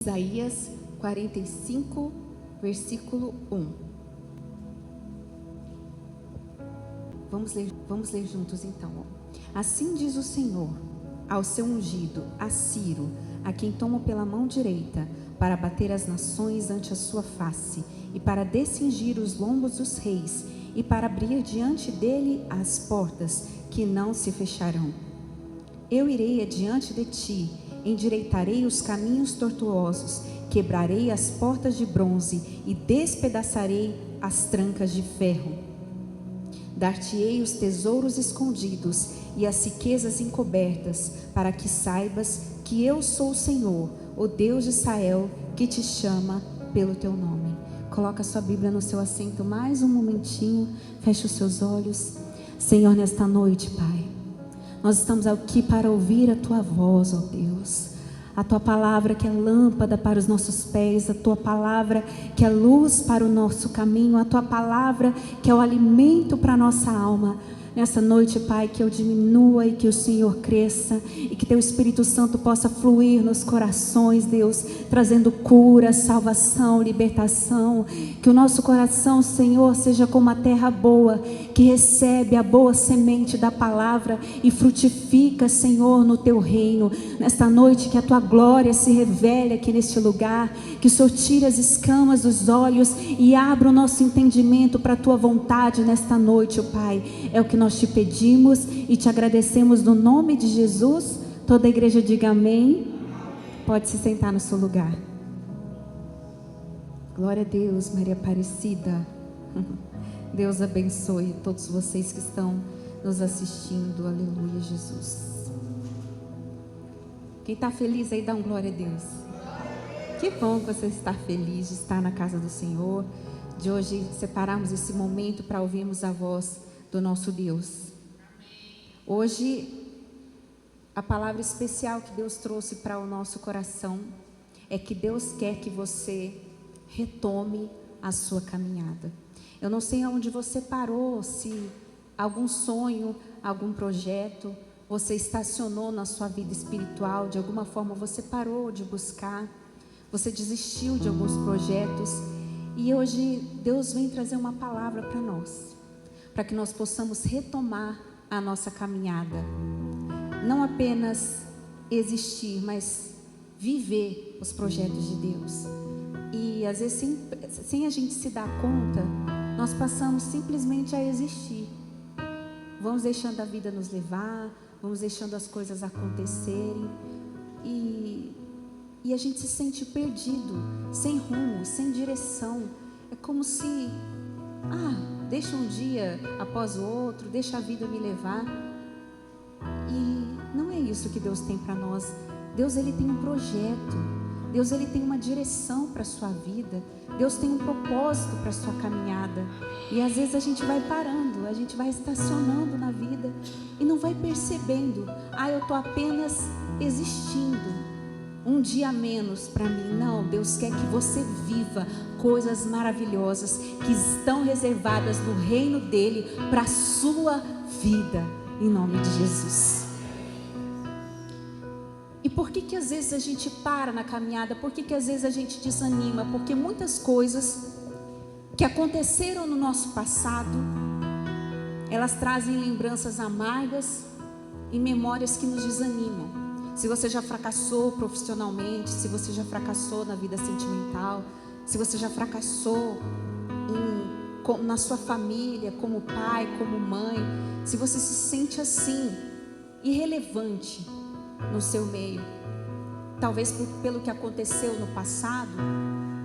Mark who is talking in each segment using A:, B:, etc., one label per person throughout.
A: Isaías 45, versículo 1. Vamos ler juntos então. Assim diz o Senhor ao seu ungido, a Ciro, a quem tomo pela mão direita, para bater as nações ante a sua face, e para descingir os lombos dos reis, e para abrir diante dele as portas, que não se fecharão. Eu irei adiante de ti, endireitarei os caminhos tortuosos, quebrarei as portas de bronze e despedaçarei as trancas de ferro. Dar-te-ei os tesouros escondidos e as riquezas encobertas, para que saibas que eu sou o Senhor, o Deus de Israel, que te chama pelo teu nome. Coloca a sua Bíblia no seu assento mais um momentinho, feche os seus olhos. Senhor, nesta noite, Pai, nós estamos aqui para ouvir a Tua voz, ó Deus. A Tua palavra que é lâmpada para os nossos pés, a Tua palavra que é luz para o nosso caminho, a Tua palavra que é o alimento para a nossa alma. Nessa noite, Pai, que eu diminua e que o Senhor cresça e que Teu Espírito Santo possa fluir nos corações, Deus, trazendo cura, salvação, libertação. Que o nosso coração, Senhor, seja como a terra boa, que recebe a boa semente da palavra e frutifica, Senhor, no Teu reino. Nesta noite, que a Tua glória se revele aqui neste lugar, que o Senhor tire as escamas dos olhos e abra o nosso entendimento para a Tua vontade nesta noite, ó Pai. É o que nós te pedimos e te agradecemos no nome de Jesus. Toda a igreja diga amém. Pode se sentar no seu lugar. Glória a Deus, Maria Aparecida. Deus abençoe todos vocês que estão nos assistindo. Aleluia, Jesus. Quem está feliz aí, dá um glória a Deus. Que bom que você está feliz de estar na casa do Senhor, de hoje separarmos esse momento para ouvirmos a voz do nosso Deus. Hoje, a palavra especial que Deus trouxe para o nosso coração é que Deus quer que você retome a sua caminhada. Eu não sei aonde você parou, se algum sonho, algum projeto, você estacionou na sua vida espiritual, de alguma forma você parou de buscar, você desistiu de alguns projetos, e hoje Deus vem trazer uma palavra para nós, para que nós possamos retomar a nossa caminhada. Não apenas existir, mas viver os projetos de Deus. E às vezes, sem a gente se dar conta, nós passamos simplesmente a existir. Vamos deixando a vida nos levar, vamos deixando as coisas acontecerem. E a gente se sente perdido, sem rumo, sem direção. É como se... deixa um dia após o outro, deixa a vida me levar. E não é isso que Deus tem para nós. Deus, Ele tem um projeto. Deus, Ele tem uma direção para a sua vida. Deus tem um propósito para a sua caminhada. E às vezes a gente vai parando, a gente vai estacionando na vida e não vai percebendo. Eu estou apenas existindo. Um dia a menos para mim. Não, Deus quer que você viva coisas maravilhosas que estão reservadas no reino dele para a sua vida, em nome de Jesus. E por que às vezes a gente para na caminhada? Por que às vezes a gente desanima? Porque muitas coisas que aconteceram no nosso passado, elas trazem lembranças amargas e memórias que nos desanimam. Se você já fracassou profissionalmente, se você já fracassou na vida sentimental, se você já fracassou na sua família, como pai, como mãe, se você se sente assim, irrelevante no seu meio, talvez pelo que aconteceu no passado,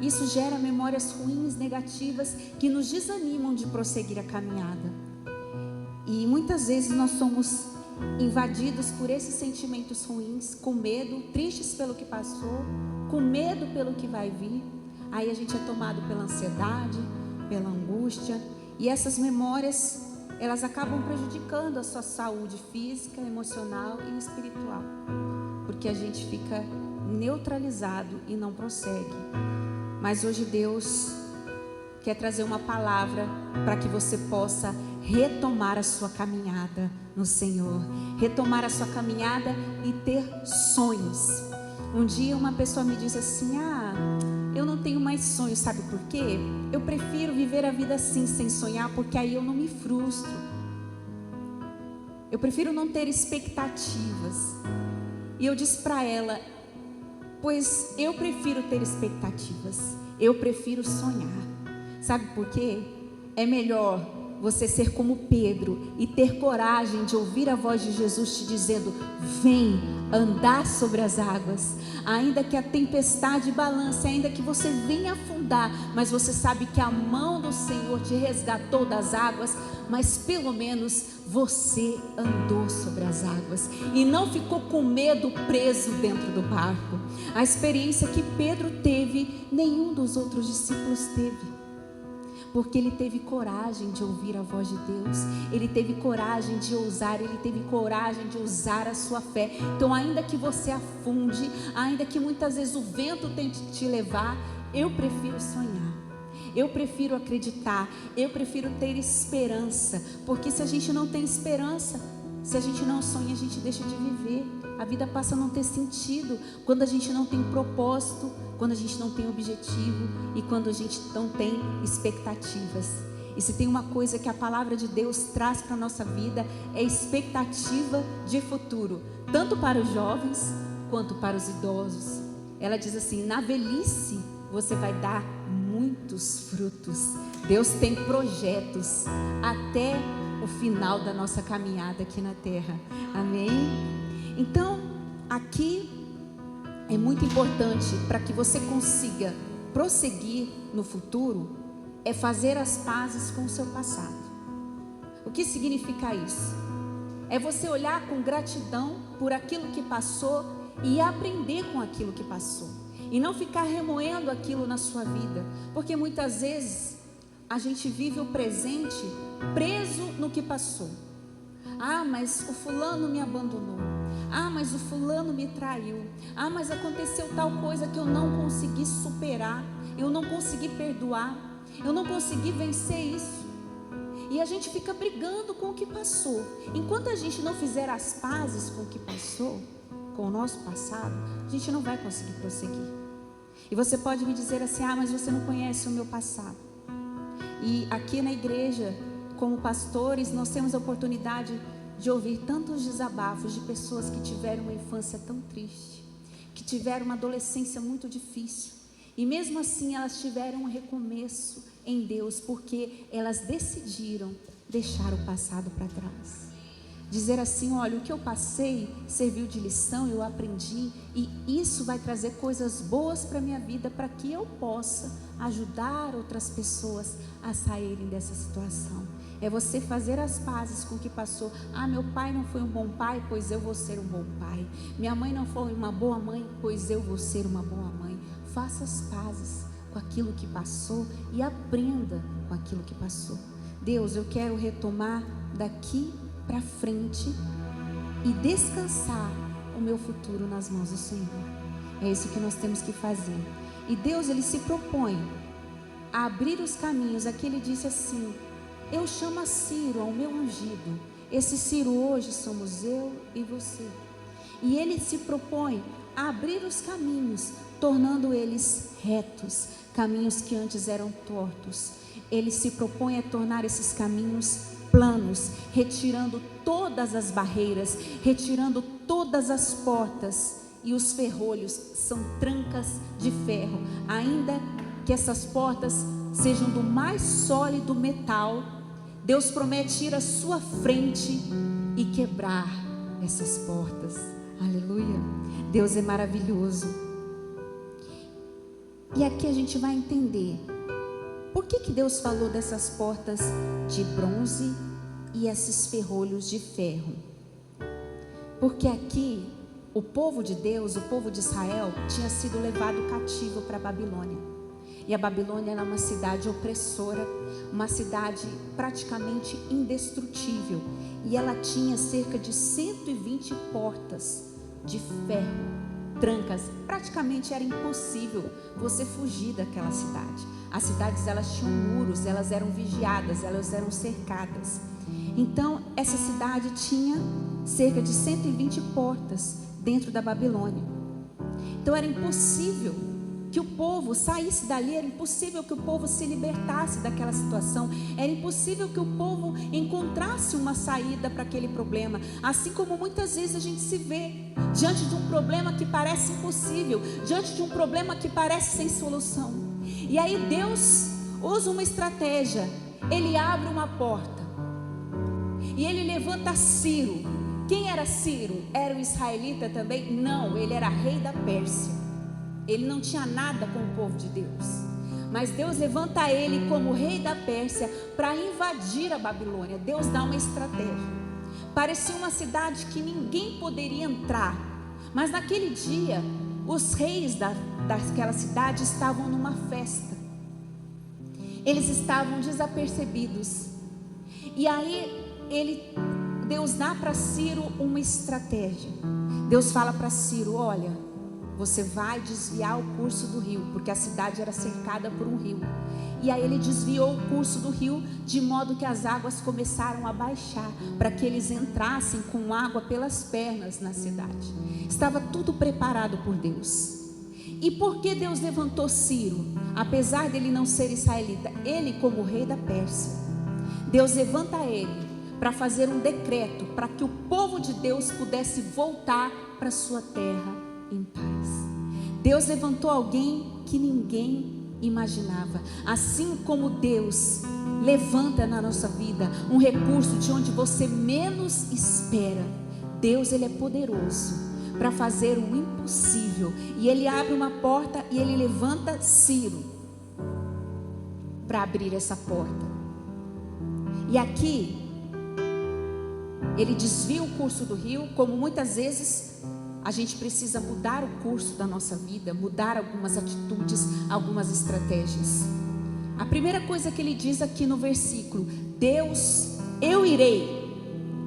A: isso gera memórias ruins, negativas, que nos desanimam de prosseguir a caminhada. E muitas vezes nós somos invadidos por esses sentimentos ruins, com medo, tristes pelo que passou, com medo pelo que vai vir. Aí a gente é tomado pela ansiedade, pela angústia, e essas memórias, elas acabam prejudicando a sua saúde física, emocional e espiritual, porque a gente fica neutralizado e não prossegue. Mas hoje Deus quer trazer uma palavra para que você possa retomar a sua caminhada no Senhor, retomar a sua caminhada e ter sonhos. Um dia uma pessoa me disse assim: eu não tenho mais sonhos, sabe por quê? Eu prefiro viver a vida assim, sem sonhar, porque aí eu não me frustro. Eu prefiro não ter expectativas. E eu disse para ela: pois eu prefiro ter expectativas, eu prefiro sonhar. Sabe por quê? É melhor você ser como Pedro e ter coragem de ouvir a voz de Jesus te dizendo: vem andar sobre as águas, ainda que a tempestade balance, ainda que você venha afundar, mas você sabe que a mão do Senhor te resgatou das águas, mas pelo menos você andou sobre as águas e não ficou com medo preso dentro do barco. A experiência que Pedro teve, nenhum dos outros discípulos teve. Porque ele teve coragem de ouvir a voz de Deus, ele teve coragem de ousar, ele teve coragem de usar a sua fé. Então, ainda que você afunde, ainda que muitas vezes o vento tente te levar, eu prefiro sonhar, eu prefiro acreditar, eu prefiro ter esperança. Porque se a gente não tem esperança, se a gente não sonha, a gente deixa de viver. A vida passa a não ter sentido quando a gente não tem propósito, quando a gente não tem objetivo e quando a gente não tem expectativas. E se tem uma coisa que a palavra de Deus traz para a nossa vida, é expectativa de futuro, tanto para os jovens quanto para os idosos. Ela diz assim: na velhice você vai dar muitos frutos. Deus tem projetos até o final da nossa caminhada aqui na terra. Amém? Então, aqui é muito importante para que você consiga prosseguir no futuro, é fazer as pazes com o seu passado. O que significa isso? É você olhar com gratidão por aquilo que passou e aprender com aquilo que passou. E não ficar remoendo aquilo na sua vida. Porque muitas vezes a gente vive o presente preso no que passou. Mas o fulano me abandonou. Mas o fulano me traiu. Mas aconteceu tal coisa que eu não consegui superar. Eu não consegui perdoar. Eu não consegui vencer isso. E a gente fica brigando com o que passou. Enquanto a gente não fizer as pazes com o que passou, com o nosso passado, a gente não vai conseguir prosseguir. E você pode me dizer assim: mas você não conhece o meu passado. E aqui na igreja, como pastores, nós temos a oportunidade de ouvir tantos desabafos de pessoas que tiveram uma infância tão triste, que tiveram uma adolescência muito difícil, e mesmo assim elas tiveram um recomeço em Deus, porque elas decidiram deixar o passado para trás. Dizer assim: olha, o que eu passei serviu de lição, eu aprendi, e isso vai trazer coisas boas para a minha vida, para que eu possa ajudar outras pessoas a saírem dessa situação. É você fazer as pazes com o que passou. Meu pai não foi um bom pai, pois eu vou ser um bom pai. Minha mãe não foi uma boa mãe, pois eu vou ser uma boa mãe. Faça as pazes com aquilo que passou e aprenda com aquilo que passou. Deus, eu quero retomar daqui para frente e descansar o meu futuro nas mãos do Senhor. É isso que nós temos que fazer. E Deus, Ele se propõe a abrir os caminhos. Aqui Ele disse assim: eu chamo a Ciro, ao meu ungido. Esse Ciro hoje somos eu e você. E Ele se propõe a abrir os caminhos, tornando eles retos, caminhos que antes eram tortos. Ele se propõe a tornar esses caminhos planos, retirando todas as barreiras, retirando todas as portas. E os ferrolhos são trancas de ferro, ainda que essas portas sejam do mais sólido metal. Deus promete ir à sua frente e quebrar essas portas. Aleluia. Deus é maravilhoso. E aqui a gente vai entender por que Deus falou dessas portas de bronze e esses ferrolhos de ferro. Porque aqui o povo de Deus, o povo de Israel, tinha sido levado cativo para a Babilônia. E a Babilônia era uma cidade opressora, uma cidade praticamente indestrutível. E ela tinha cerca de 120 portas de ferro, trancas. Praticamente era impossível você fugir daquela cidade. As cidades, elas tinham muros, elas eram vigiadas, elas eram cercadas. Então, essa cidade tinha cerca de 120 portas dentro da Babilônia. Então era impossível que o povo saísse dali, era impossível que o povo se libertasse daquela situação, era impossível que o povo encontrasse uma saída para aquele problema. Assim como muitas vezes a gente se vê diante de um problema que parece impossível, diante de um problema que parece sem solução. E aí Deus usa uma estratégia, Ele abre uma porta e Ele levanta Ciro. Quem era Ciro? Era um israelita também? Não, ele era rei da Pérsia. Ele não tinha nada com o povo de Deus, mas Deus levanta ele como rei da Pérsia para invadir a Babilônia. Deus dá uma estratégia. Parecia uma cidade que ninguém poderia entrar, mas naquele dia os reis daquela cidade estavam numa festa. Eles estavam desapercebidos. E aí Deus dá para Ciro uma estratégia. Deus fala para Ciro: olha, você vai desviar o curso do rio, porque a cidade era cercada por um rio. E aí ele desviou o curso do rio, de modo que as águas começaram a baixar, para que eles entrassem com água pelas pernas na cidade. Estava tudo preparado por Deus. E por que Deus levantou Ciro? Apesar dele não ser israelita, ele como rei da Pérsia, Deus levanta ele para fazer um decreto, para que o povo de Deus pudesse voltar para sua terra em paz. Deus levantou alguém que ninguém imaginava. Assim como Deus levanta na nossa vida um recurso de onde você menos espera, Deus, Ele é poderoso para fazer o impossível. E Ele abre uma porta e Ele levanta Ciro para abrir essa porta. E aqui Ele desvia o curso do rio, como muitas vezes a gente precisa mudar o curso da nossa vida, mudar algumas atitudes, algumas estratégias. A primeira coisa que ele diz aqui no versículo: Deus, eu irei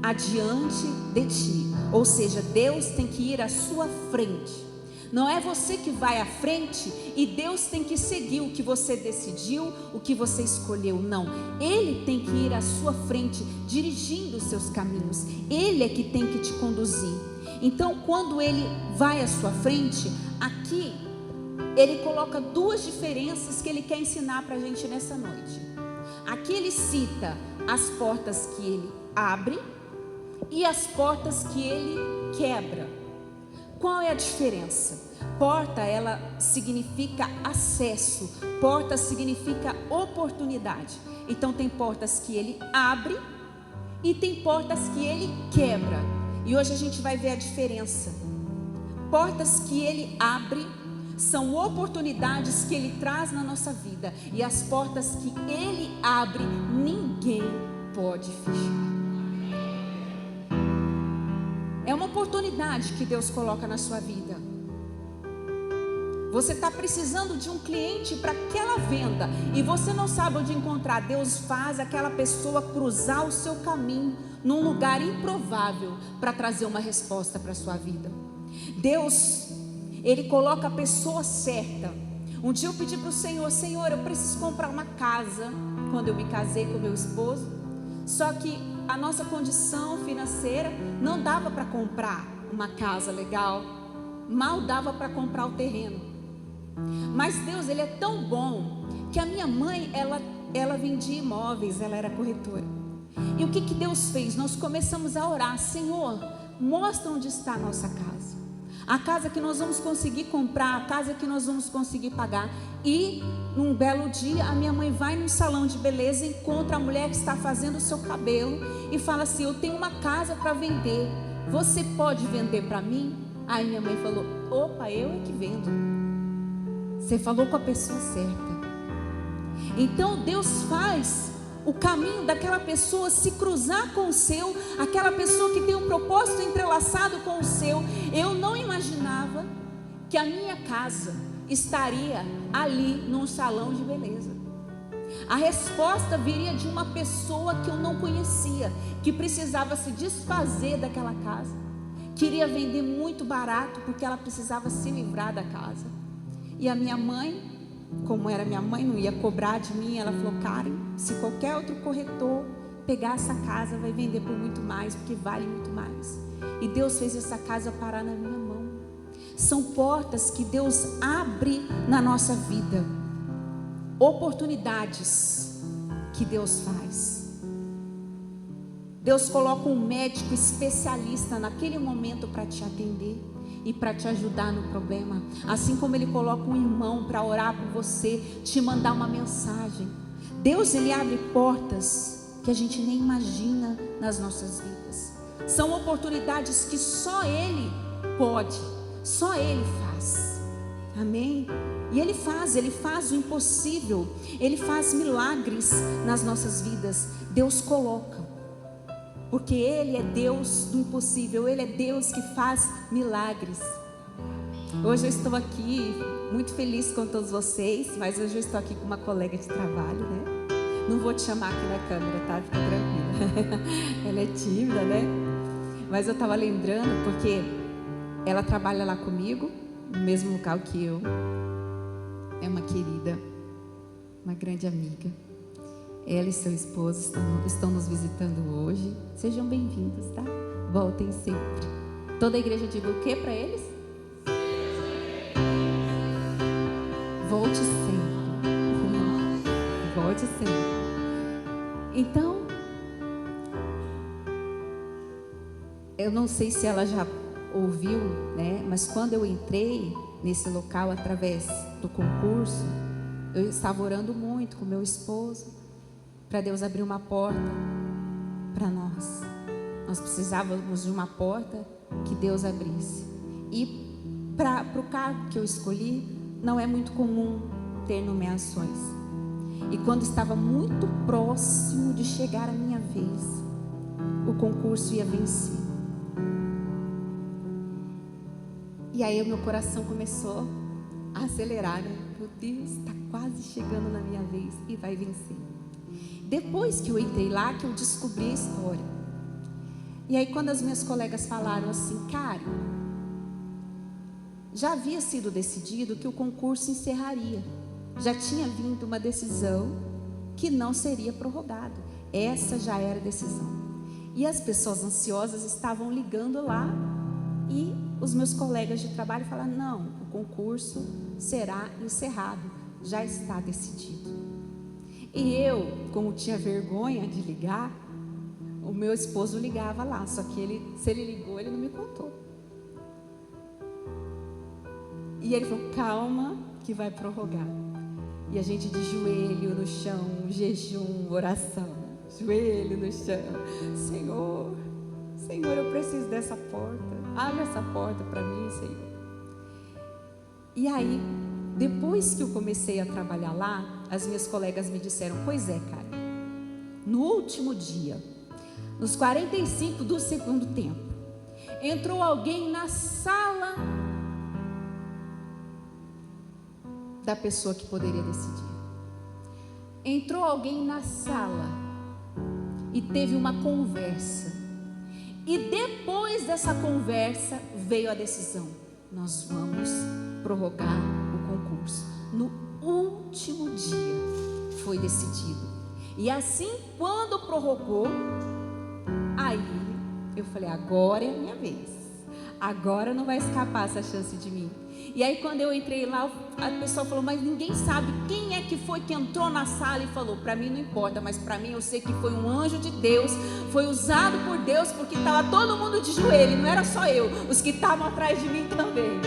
A: adiante de ti. Ou seja, Deus tem que ir à sua frente. Não é você que vai à frente e Deus tem que seguir o que você decidiu, o que você escolheu. Não, Ele tem que ir à sua frente, dirigindo os seus caminhos. Ele é que tem que te conduzir. Então, quando Ele vai à sua frente, aqui Ele coloca duas diferenças que Ele quer ensinar para a gente nessa noite. Aqui Ele cita as portas que Ele abre e as portas que Ele quebra. Qual é a diferença? Porta, ela significa acesso. Porta significa oportunidade. Então tem portas que Ele abre e tem portas que Ele quebra. E hoje a gente vai ver a diferença. Portas que Ele abre são oportunidades que Ele traz na nossa vida. E as portas que Ele abre, ninguém pode fechar. É uma oportunidade que Deus coloca na sua vida. Você está precisando de um cliente para aquela venda e você não sabe onde encontrar. Deus faz aquela pessoa cruzar o seu caminho num lugar improvável para trazer uma resposta para a sua vida. Deus, Ele coloca a pessoa certa. Um dia eu pedi para o Senhor: Senhor, eu preciso comprar uma casa. Quando eu me casei com meu esposo, só que a nossa condição financeira não dava para comprar uma casa legal, mal dava para comprar o terreno. Mas Deus, Ele é tão bom que a minha mãe, ela vendia imóveis, ela era corretora. E o que Deus fez? Nós começamos a orar: Senhor, mostra onde está a nossa casa, a casa que nós vamos conseguir comprar, a casa que nós vamos conseguir pagar. E num belo dia a minha mãe vai num salão de beleza, encontra a mulher que está fazendo o seu cabelo e fala assim: eu tenho uma casa para vender, você pode vender para mim? Aí minha mãe falou: opa, eu é que vendo. Você falou com a pessoa certa. Então Deus faz o caminho daquela pessoa se cruzar com o seu, aquela pessoa que tem um propósito entrelaçado com o seu. Eu não imaginava que a minha casa estaria ali num salão de beleza. A resposta viria de uma pessoa que eu não conhecia, que precisava se desfazer daquela casa, queria vender muito barato porque ela precisava se livrar da casa. E a minha mãe, como era minha mãe, não ia cobrar de mim. Ela falou: Karen, se qualquer outro corretor pegar essa casa, vai vender por muito mais, porque vale muito mais. E Deus fez essa casa parar na minha mão. são portas que Deus abre na nossa vida, oportunidades que Deus faz. Deus coloca um médico especialista naquele momento para te atender e para te ajudar no problema, assim como Ele coloca um irmão para orar por você, te mandar uma mensagem. Deus, Ele abre portas que a gente nem imagina nas nossas vidas. São oportunidades que só Ele pode, só Ele faz. Amém? E Ele faz o impossível, Ele faz milagres nas nossas vidas. Deus coloca, porque Ele é Deus do impossível, Ele é Deus que faz milagres. Hoje eu estou aqui muito feliz com todos vocês, mas hoje eu estou aqui com uma colega de trabalho, né? Não vou te chamar aqui na câmera, tá? Fica tranquila. Ela é tímida, né? Mas eu estava lembrando porque ela trabalha lá comigo, no mesmo local que eu. É uma querida, uma grande amiga. Ela e seu esposo estão nos visitando hoje. Sejam bem-vindos, tá? Voltem sempre. Toda a igreja diga o que para eles? Volte sempre. Volte sempre. Então, eu não sei se ela já ouviu, né? Mas quando eu entrei nesse local através do concurso, eu estava orando muito com meu esposo para Deus abrir uma porta para nós. Nós precisávamos de uma porta que Deus abrisse. E para o cargo que eu escolhi, não é muito comum ter nomeações. E quando estava muito próximo de chegar a minha vez, o concurso ia vencer. E aí o meu coração começou a acelerar, né? Meu Deus, está quase chegando na minha vez e vai vencer. Depois que eu entrei lá, que eu descobri a história. E aí quando as minhas colegas falaram assim, Karen, já havia sido decidido que o concurso encerraria. Já tinha vindo uma decisão que não seria prorrogado. Essa já era a decisão. E as pessoas ansiosas estavam ligando lá e os meus colegas de trabalho falaram, não, o concurso será encerrado, já está decidido. E eu, como tinha vergonha de ligar, o meu esposo ligava lá, só que se ele ligou, ele não me contou. E ele falou, calma que vai prorrogar. E a gente de joelho no chão, jejum, oração, joelho no chão. Senhor, eu preciso dessa porta. Abre essa porta para mim, Senhor. E aí, depois que eu comecei a trabalhar lá, as minhas colegas me disseram, pois é, cara, no último dia, nos 45 do segundo tempo, entrou alguém na sala da pessoa que poderia decidir. Entrou alguém na sala e teve uma conversa. E depois dessa conversa veio a decisão. Nós vamos prorrogar o concurso. No último dia foi decidido. E assim, quando prorrogou, aí eu falei, agora é a minha vez. Agora não vai escapar essa chance de mim. E aí quando eu entrei lá, a pessoa falou, mas ninguém sabe quem é que foi que entrou na sala e falou, para mim não importa, mas para mim eu sei que foi um anjo de Deus, foi usado por Deus, porque estava todo mundo de joelho, não era só eu, os que estavam atrás de mim também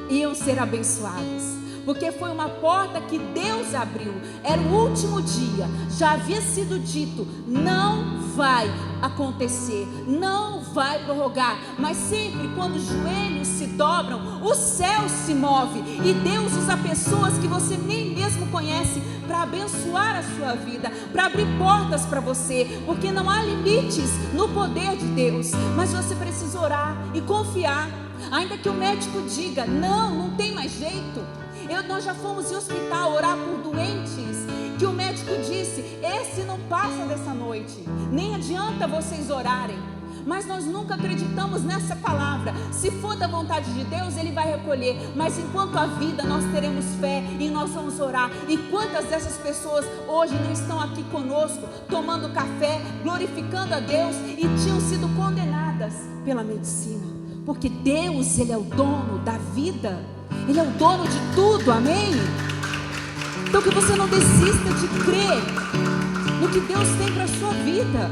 A: iam ser abençoados. Porque foi uma porta que Deus abriu. Era o último dia. Já havia sido dito, não vai acontecer, não vai prorrogar. Mas sempre quando os joelhos se dobram, o céu se move. E Deus usa pessoas que você nem mesmo conhece para abençoar a sua vida, para abrir portas para você. Porque não há limites no poder de Deus. Mas você precisa orar e confiar. Ainda que o médico diga, não tem mais jeito. Nós já fomos em hospital orar por doentes que o médico disse, esse não passa dessa noite, nem adianta vocês orarem. Mas nós nunca acreditamos nessa palavra. Se for da vontade de Deus, Ele vai recolher. Mas enquanto há vida, nós teremos fé e nós vamos orar. E quantas dessas pessoas hoje não estão aqui conosco, tomando café, glorificando a Deus, e tinham sido condenadas pela medicina, porque Deus, Ele é o dono da vida, Ele é o dono de tudo, amém? Então que você não desista de crer no que Deus tem para a sua vida.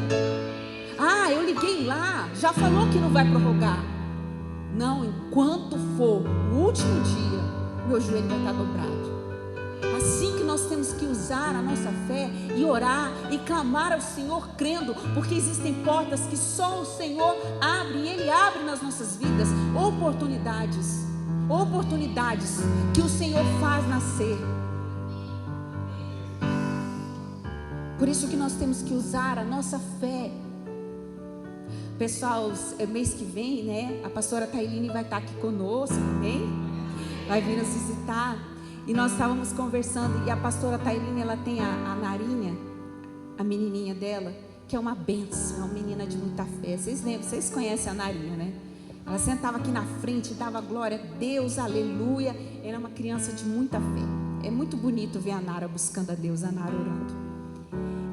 A: Ah, eu liguei lá, já falou que não vai prorrogar. Não, enquanto for o último dia, meu joelho vai estar dobrado. Assim que nós temos que usar a nossa fé e orar e clamar ao Senhor crendo, porque existem portas que só o Senhor abre, e Ele abre nas nossas vidas, oportunidades que o Senhor faz nascer. Por isso que nós temos que usar a nossa fé. Pessoal, mês que vem, né, a pastora Tailine vai estar aqui conosco, amém? Vai vir nos visitar. E nós estávamos conversando, e a pastora Tailine, ela tem a Narinha, a menininha dela, que é uma bênção, é uma menina de muita fé. Vocês lembram, vocês conhecem a Narinha, né? Ela sentava aqui na frente, dava glória a Deus, aleluia. Era uma criança de muita fé. É muito bonito ver a Nara buscando a Deus, a Nara orando.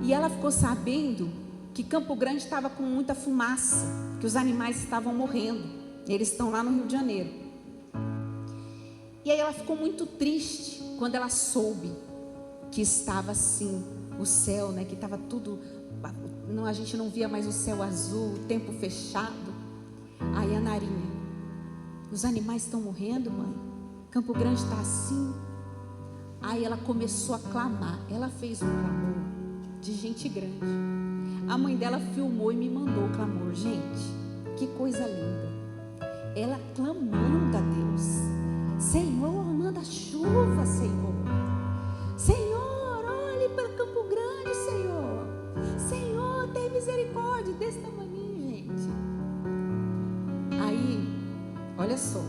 A: E ela ficou sabendo que Campo Grande estava com muita fumaça, que os animais estavam morrendo. Eles estão lá no Rio de Janeiro. E aí ela ficou muito triste quando ela soube que estava assim o céu, né? Que estava tudo, não, a gente não via mais o céu azul, o tempo fechado. Aí a Narinha: os animais estão morrendo, mãe? Campo Grande está assim. Aí ela começou a clamar. Ela fez um clamor de gente grande. A mãe dela filmou e me mandou o clamor. Gente, que coisa linda. Ela clamando a Deus: Senhor, manda chuva, Senhor. Senhor, olhe para Campo Grande, Senhor. Senhor, tem misericórdia desse tamanho, gente. Aí, olha só.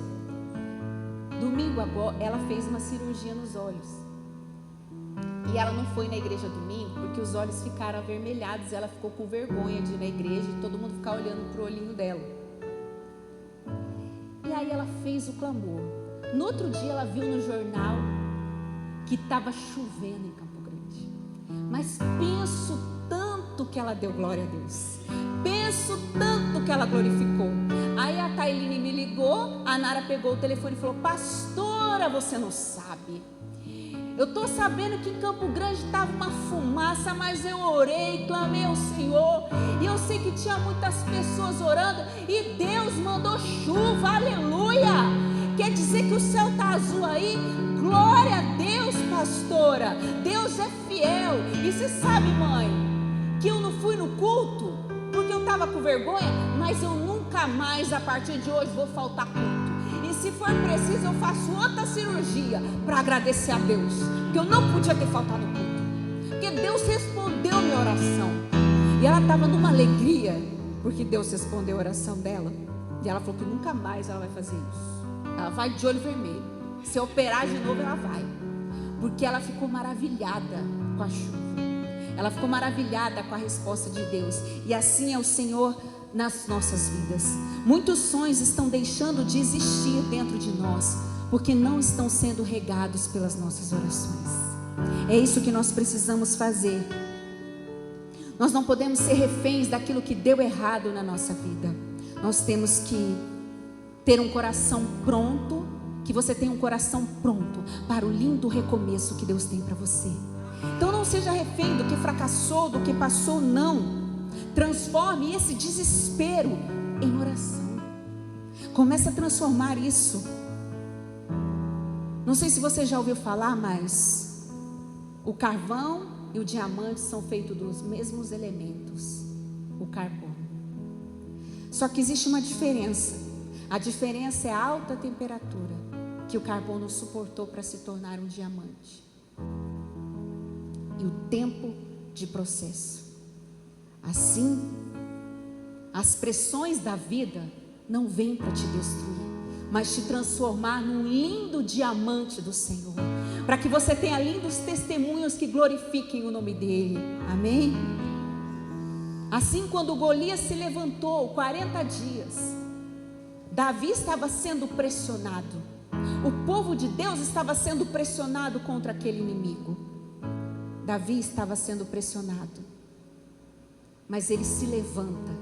A: Domingo agora, ela fez uma cirurgia nos olhos. E ela não foi na igreja domingo, porque os olhos ficaram avermelhados. Ela ficou com vergonha de ir na igreja e todo mundo ficar olhando para o olhinho dela. E aí ela fez o clamor. No outro dia ela viu no jornal que estava chovendo em Campo Grande. Mas penso tanto que ela deu glória a Deus. Penso tanto que ela glorificou. Aí a Tailine me ligou, a Nara pegou o telefone e falou: pastora, você não sabe. Eu estou sabendo que em Campo Grande estava uma fumaça, mas eu orei, clamei ao Senhor. E eu sei que tinha muitas pessoas orando e Deus mandou chuva, aleluia. Quer dizer que o céu está azul aí? Glória a Deus, pastora. Deus é fiel. E você sabe, mãe, que eu não fui no culto porque eu estava com vergonha, mas eu nunca mais, a partir de hoje, vou faltar culto. E se for preciso, eu faço outra cirurgia para agradecer a Deus, porque eu não podia ter faltado culto, porque Deus respondeu minha oração. E ela estava numa alegria, porque Deus respondeu a oração dela. E ela falou que nunca mais ela vai fazer isso. Ela vai de olho vermelho. Se operar de novo, ela vai. Porque ela ficou maravilhada com a chuva. Ela ficou maravilhada com a resposta de Deus. E assim é o Senhor nas nossas vidas. Muitos sonhos estão deixando de existir dentro de nós, porque não estão sendo regados pelas nossas orações. É isso que nós precisamos fazer. Nós não podemos ser reféns daquilo que deu errado na nossa vida. Nós temos que ter um coração pronto, que você tenha um coração pronto para o lindo recomeço que Deus tem para você. Então não seja refém do que fracassou, do que passou, não. Transforme esse desespero em oração. Comece a transformar isso. Não sei se você já ouviu falar, mas o carvão e o diamante são feitos dos mesmos elementos, o carbono. Só que existe uma diferença. A diferença é a alta temperatura que o carbono suportou para se tornar um diamante. E o tempo de processo. Assim, as pressões da vida não vêm para te destruir, mas te transformar num lindo diamante do Senhor, para que você tenha lindos testemunhos que glorifiquem o nome dEle. Amém? Assim, quando Golias se levantou 40 dias, Davi estava sendo pressionado. O povo de Deus estava sendo pressionado contra aquele inimigo. Davi estava sendo pressionado. Mas ele se levanta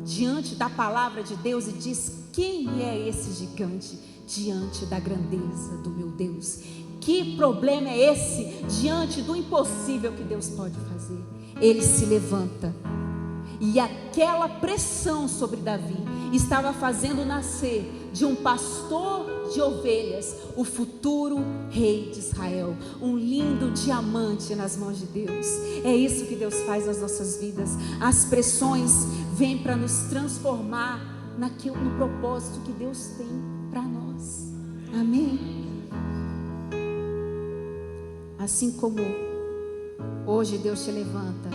A: diante da palavra de Deus e diz: quem é esse gigante diante da grandeza do meu Deus? Que problema é esse diante do impossível que Deus pode fazer? Ele se levanta, e aquela pressão sobre Davi estava fazendo nascer de um pastor de ovelhas o futuro rei de Israel, um lindo diamante nas mãos de Deus. É isso que Deus faz nas nossas vidas. As pressões vêm para nos transformar no propósito que Deus tem para nós. Amém? Assim como hoje Deus te levanta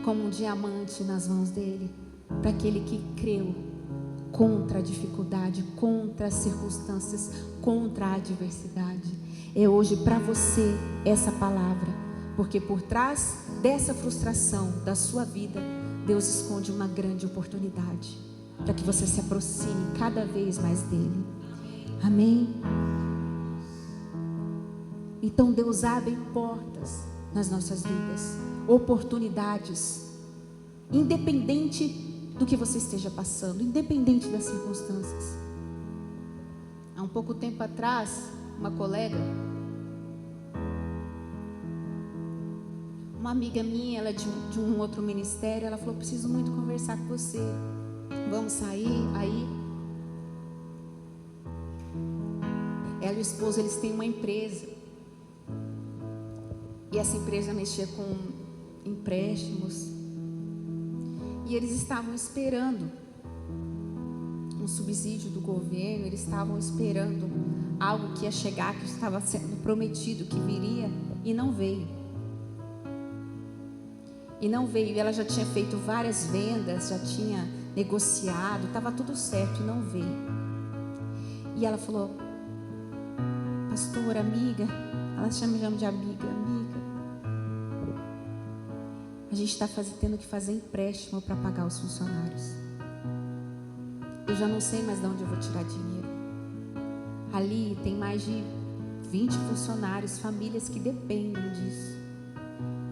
A: como um diamante nas mãos dele, para aquele que creu contra a dificuldade, contra as circunstâncias, contra a adversidade. É hoje para você essa palavra, porque por trás dessa frustração da sua vida, Deus esconde uma grande oportunidade para que você se aproxime cada vez mais dele. Amém? Então Deus abre portas nas nossas vidas, oportunidades, independente do que você esteja passando, independente das circunstâncias. Há um pouco tempo atrás, uma colega, uma amiga minha, ela é de um outro ministério, ela falou: preciso muito conversar com você, vamos sair? Aí ela e o esposo, eles têm uma empresa, e essa empresa mexia com empréstimos, e eles estavam esperando um subsídio do governo, eles estavam esperando algo que ia chegar, que estava sendo prometido, que viria, e não veio. E não veio. Ela já tinha feito várias vendas, já tinha negociado, estava tudo certo, e não veio. E ela falou: pastora, amiga, ela me chama de amiga, a gente está tendo que fazer empréstimo para pagar os funcionários. Eu já não sei mais de onde eu vou tirar dinheiro. Ali tem mais de 20 funcionários, famílias que dependem disso.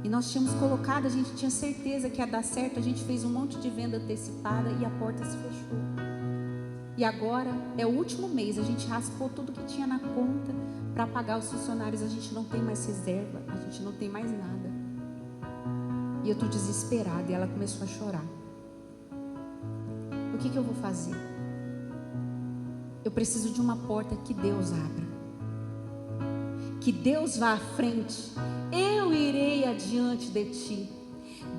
A: E nós tínhamos colocado, a gente tinha certeza que ia dar certo, a gente fez um monte de venda antecipada e a porta se fechou. E agora é o último mês, a gente raspou tudo que tinha na conta para pagar os funcionários, a gente não tem mais reserva, a gente não tem mais nada. E eu estou desesperada, e ela começou a chorar. O que eu vou fazer? Eu preciso de uma porta que Deus abra, que Deus vá à frente. Eu irei adiante de ti,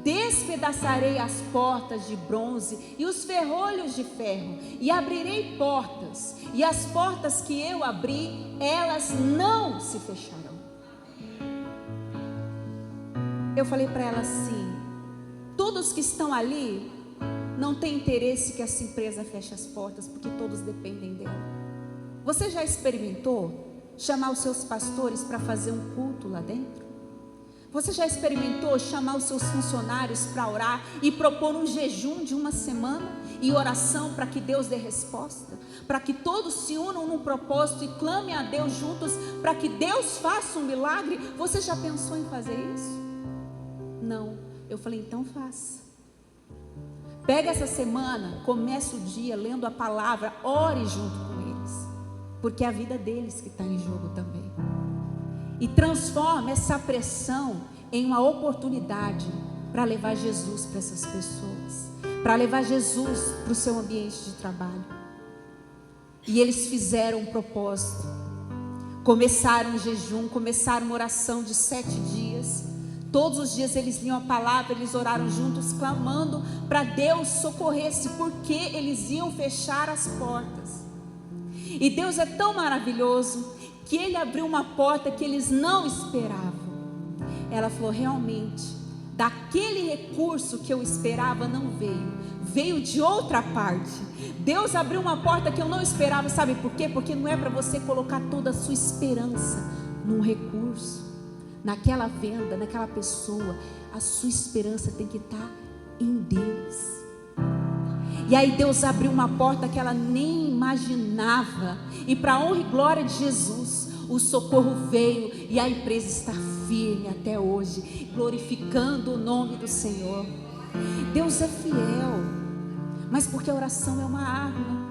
A: despedaçarei as portas de bronze e os ferrolhos de ferro, e abrirei portas, e as portas que eu abri, elas não se fecharão. Eu falei para ela assim: todos que estão ali não têm interesse que essa empresa feche as portas, porque todos dependem dela. Você já experimentou chamar os seus pastores para fazer um culto lá dentro? Você já experimentou chamar os seus funcionários para orar e propor um jejum de uma semana e oração para que Deus dê resposta? Para que todos se unam num propósito e clamem a Deus juntos para que Deus faça um milagre? Você já pensou em fazer isso? Não. Eu falei: então faça. Pega essa semana, começa o dia lendo a palavra, ore junto com eles, porque é a vida deles que está em jogo também. E transforma essa pressão em uma oportunidade para levar Jesus para essas pessoas, para levar Jesus para o seu ambiente de trabalho. E eles fizeram um propósito, começaram um jejum, começaram uma oração de 7 dias. Todos os dias eles liam a palavra, eles oraram juntos, clamando para Deus socorresse, porque eles iam fechar as portas. E Deus é tão maravilhoso que Ele abriu uma porta que eles não esperavam. Ela falou: realmente, daquele recurso que eu esperava não veio, veio de outra parte. Deus abriu uma porta que eu não esperava, sabe por quê? Porque não é para você colocar toda a sua esperança num recurso, naquela venda, naquela pessoa. A sua esperança tem que estar em Deus. E aí Deus abriu uma porta que ela nem imaginava, e para a honra e glória de Jesus, o socorro veio, e a empresa está firme até hoje, glorificando o nome do Senhor. Deus é fiel. mas porque a oração é uma arma.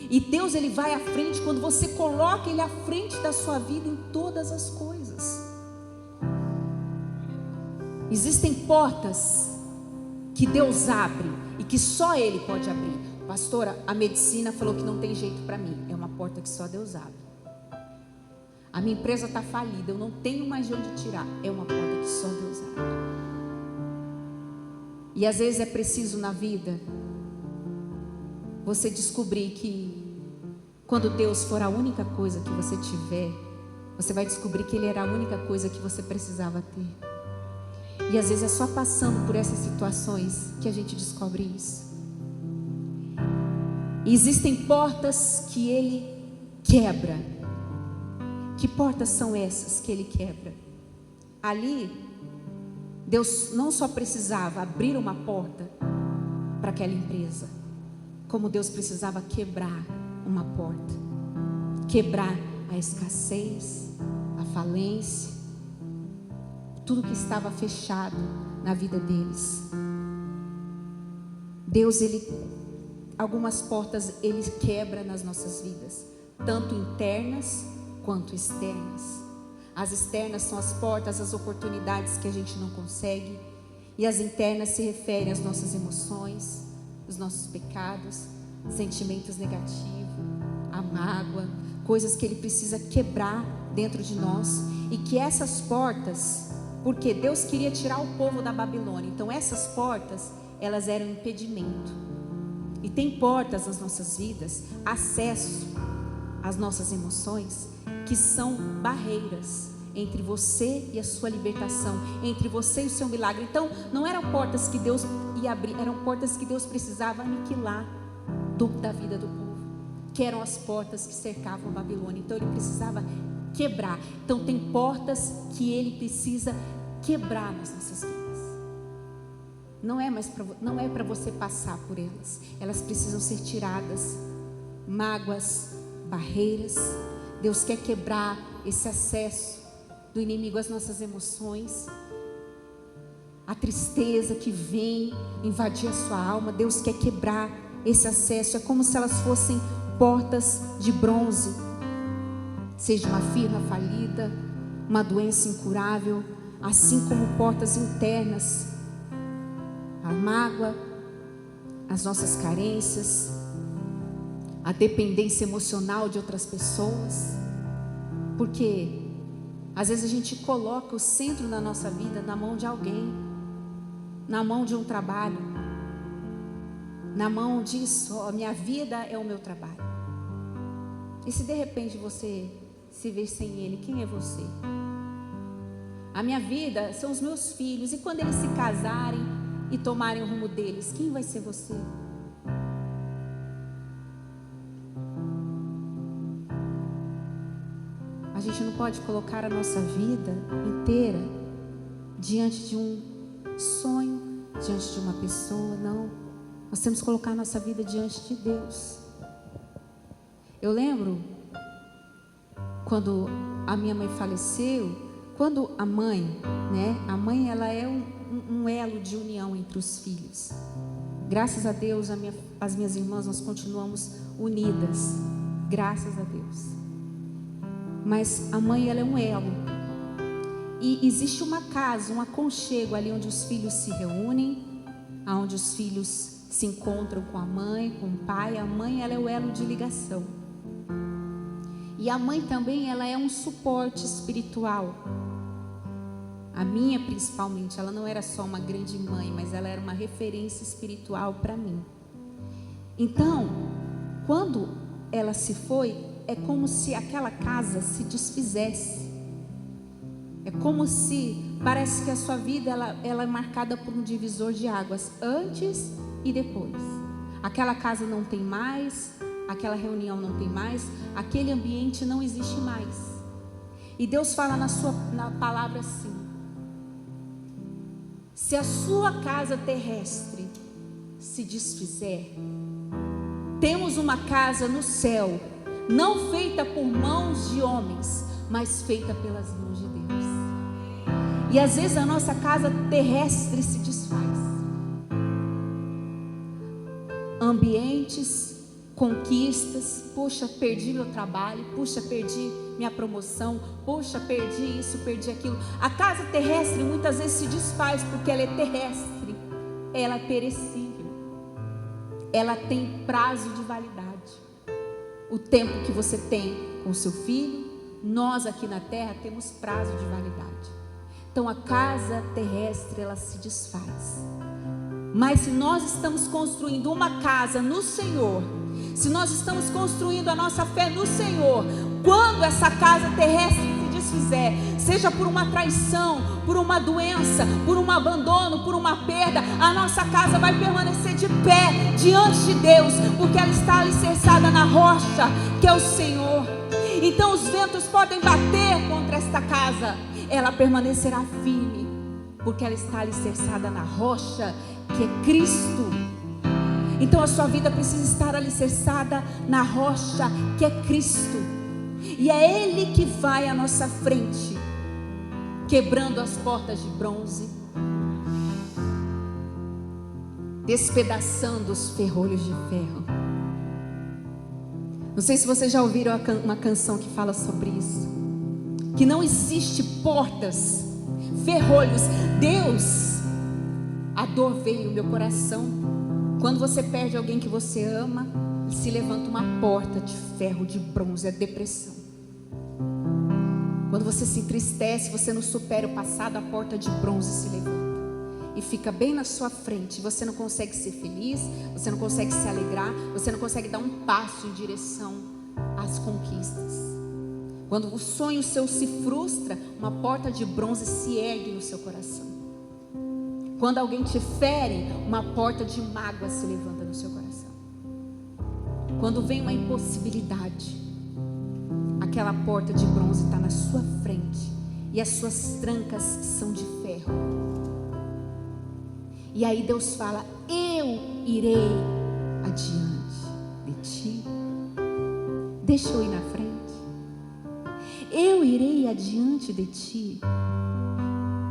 A: E Deus, Ele vai à frente quando você coloca Ele à frente da sua vida em todas as coisas. Existem portas que Deus abre e que só Ele pode abrir. Pastora, a medicina falou que não tem jeito para mim. É uma porta que só Deus abre. A minha empresa está falida, eu não tenho mais de onde tirar. É uma porta que só Deus abre. E às vezes é preciso na vida você descobrir que quando Deus for a única coisa que você tiver, você vai descobrir que Ele era a única coisa que você precisava ter. E às vezes é só passando por essas situações que a gente descobre isso. E existem portas que Ele quebra. Que portas são essas que Ele quebra? Ali, Deus não só precisava abrir uma porta para aquela empresa, como Deus precisava quebrar uma porta, quebrar a escassez, a falência, tudo que estava fechado na vida deles. Deus, algumas portas Ele quebra nas nossas vidas, tanto internas quanto externas. As externas são as portas, as oportunidades que a gente não consegue, e as internas se referem às nossas emoções, os nossos pecados, sentimentos negativos, a mágoa, coisas que Ele precisa quebrar dentro de nós. E que essas portas, porque Deus queria tirar o povo da Babilônia, então essas portas, elas eram impedimento. E tem portas nas nossas vidas, acesso às nossas emoções, que são barreiras entre você e a sua libertação, entre você e o seu milagre. Então não eram portas que Deus ia abrir, eram portas que Deus precisava aniquilar da vida do povo, que eram as portas que cercavam a Babilônia. Então Ele precisava quebrar. Então tem portas que Ele precisa quebrar nas nossas vidas. Não é para você passar por elas. Elas precisam ser tiradas. Mágoas, barreiras. Deus quer quebrar esse acesso do inimigo às nossas emoções. A tristeza que vem invadir a sua alma, Deus quer quebrar esse acesso. É como se elas fossem portas de bronze. Seja uma firma falida, uma doença incurável, assim como portas internas, a mágoa, as nossas carências, a dependência emocional de outras pessoas. Porque às vezes a gente coloca o centro da nossa vida na mão de alguém, na mão de um trabalho, na mão disso. A minha vida é o meu trabalho. E se de repente você se ver sem Ele, quem é você? A minha vida são os meus filhos. E quando eles se casarem e tomarem o rumo deles, quem vai ser você? A gente não pode colocar a nossa vida inteira diante de um sonho, diante de uma pessoa, não. Nós temos que colocar a nossa vida diante de Deus. Eu lembro quando a minha mãe faleceu, quando a mãe, a mãe ela é um elo de união entre os filhos. Graças a Deus, as minhas irmãs, nós continuamos unidas, graças a Deus. Mas a mãe, ela é um elo. E existe uma casa, um aconchego ali onde os filhos se reúnem, onde os filhos se encontram com a mãe, com o pai. A mãe, ela é o elo de ligação. E a mãe também, ela é um suporte espiritual. A minha, principalmente, ela não era só uma grande mãe, mas ela era uma referência espiritual para mim. Então, quando ela se foi, é como se aquela casa se desfizesse. É como se, parece que a sua vida ela é marcada por um divisor de águas, antes e depois. Aquela casa não tem mais, aquela reunião não tem mais, aquele ambiente não existe mais. E Deus fala na palavra assim: se a sua casa terrestre se desfizer, temos uma casa no céu, não feita por mãos de homens, mas feita pelas mãos de Deus. E às vezes a nossa casa terrestre se desfaz. ambientes, conquistas. Poxa, perdi meu trabalho, puxa, perdi minha promoção, poxa, perdi isso, perdi aquilo. A casa terrestre muitas vezes se desfaz porque ela é terrestre, ela é perecível, ela tem prazo de validade. O tempo que você tem com seu filho, nós aqui na terra temos prazo de validade. Então a casa terrestre, ela se desfaz. Mas se nós estamos construindo uma casa no Senhor, se nós estamos construindo a nossa fé no Senhor, quando essa casa terrestre se desfizer, seja por uma traição, por uma doença, por um abandono, por uma perda, a nossa casa vai permanecer de pé diante de Deus, porque ela está alicerçada na rocha, que é o Senhor. Então os ventos podem bater contra esta casa, ela permanecerá firme, porque ela está alicerçada na rocha, que é Cristo. Então a sua vida precisa estar alicerçada na rocha, que é Cristo. E é Ele que vai à nossa frente, quebrando as portas de bronze, despedaçando os ferrolhos de ferro. Não sei se vocês já ouviram uma canção que fala sobre isso, que não existe portas, ferrolhos. Deus, a dor veio no meu coração. Quando você perde alguém que você ama, se levanta uma porta de ferro, de bronze, é depressão. Quando você se entristece, você não supera o passado, a porta de bronze se levanta e fica bem na sua frente. Você não consegue ser feliz, você não consegue se alegrar, você não consegue dar um passo em direção às conquistas. Quando o sonho seu se frustra, uma porta de bronze se ergue no seu coração. Quando alguém te fere, uma porta de mágoa se levanta no seu coração. Quando vem uma impossibilidade, aquela porta de bronze está na sua frente e as suas trancas são de ferro. E aí Deus fala: eu irei adiante de ti. Deixa eu ir na frente. Eu irei adiante de ti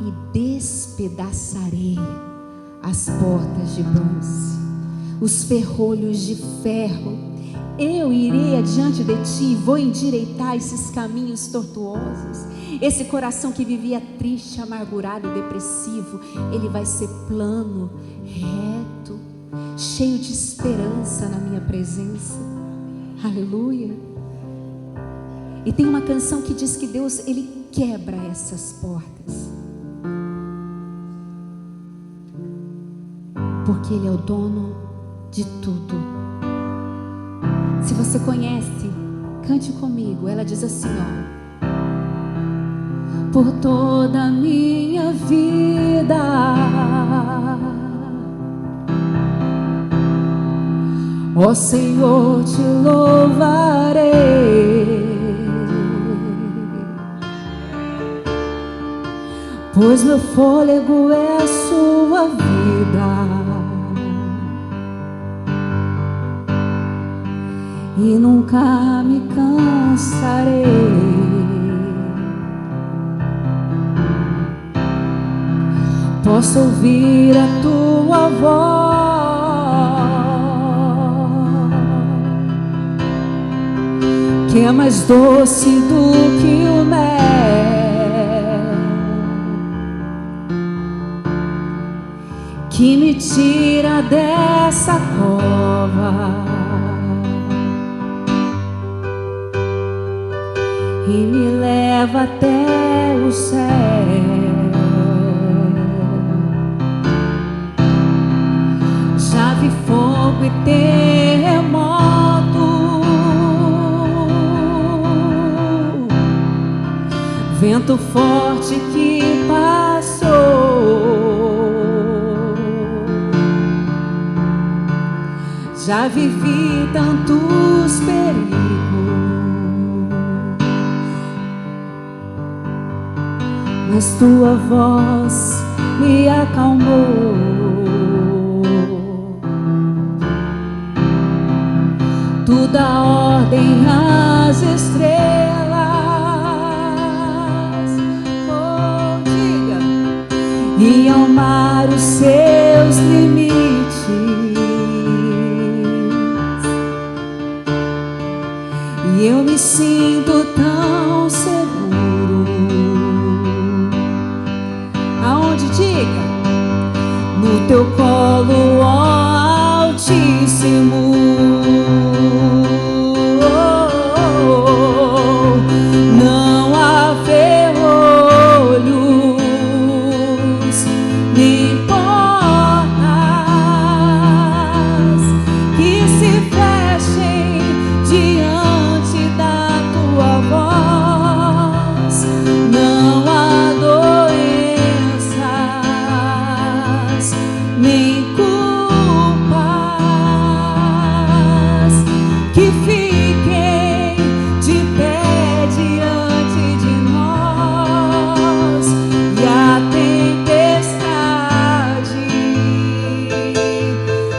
A: e despedaçarei as portas de bronze, os ferrolhos de ferro. Eu irei adiante de ti e vou endireitar esses caminhos tortuosos. Esse coração que vivia triste, amargurado, depressivo, ele vai ser plano, reto, cheio de esperança na minha presença. Aleluia. E tem uma canção que diz que Deus, ele quebra essas portas, porque Ele é o dono de tudo. Se você conhece, cante comigo. Ela diz assim, ó: por toda a minha vida, ó Senhor, te louvarei, pois meu fôlego é a sua vida, e nunca me cansarei. Posso ouvir a tua voz, que é mais doce do que o mel, que me tira dessa cova e me leva até o céu. Já vi fogo e terremoto, vento forte que passou. Já vivi tantos perigos, mas tua voz me acalmou. Tu dá ordem às estrelas, oh, diga, e ao mar os seus limites. me sinto tão seguro. Aonde? Diga. No teu colo, ó Altíssimo. Não há ferrolhos nem portas que se fechem diante da tua voz. Não há doenças nem culpas que fiquem de pé diante de nós. E a tempestade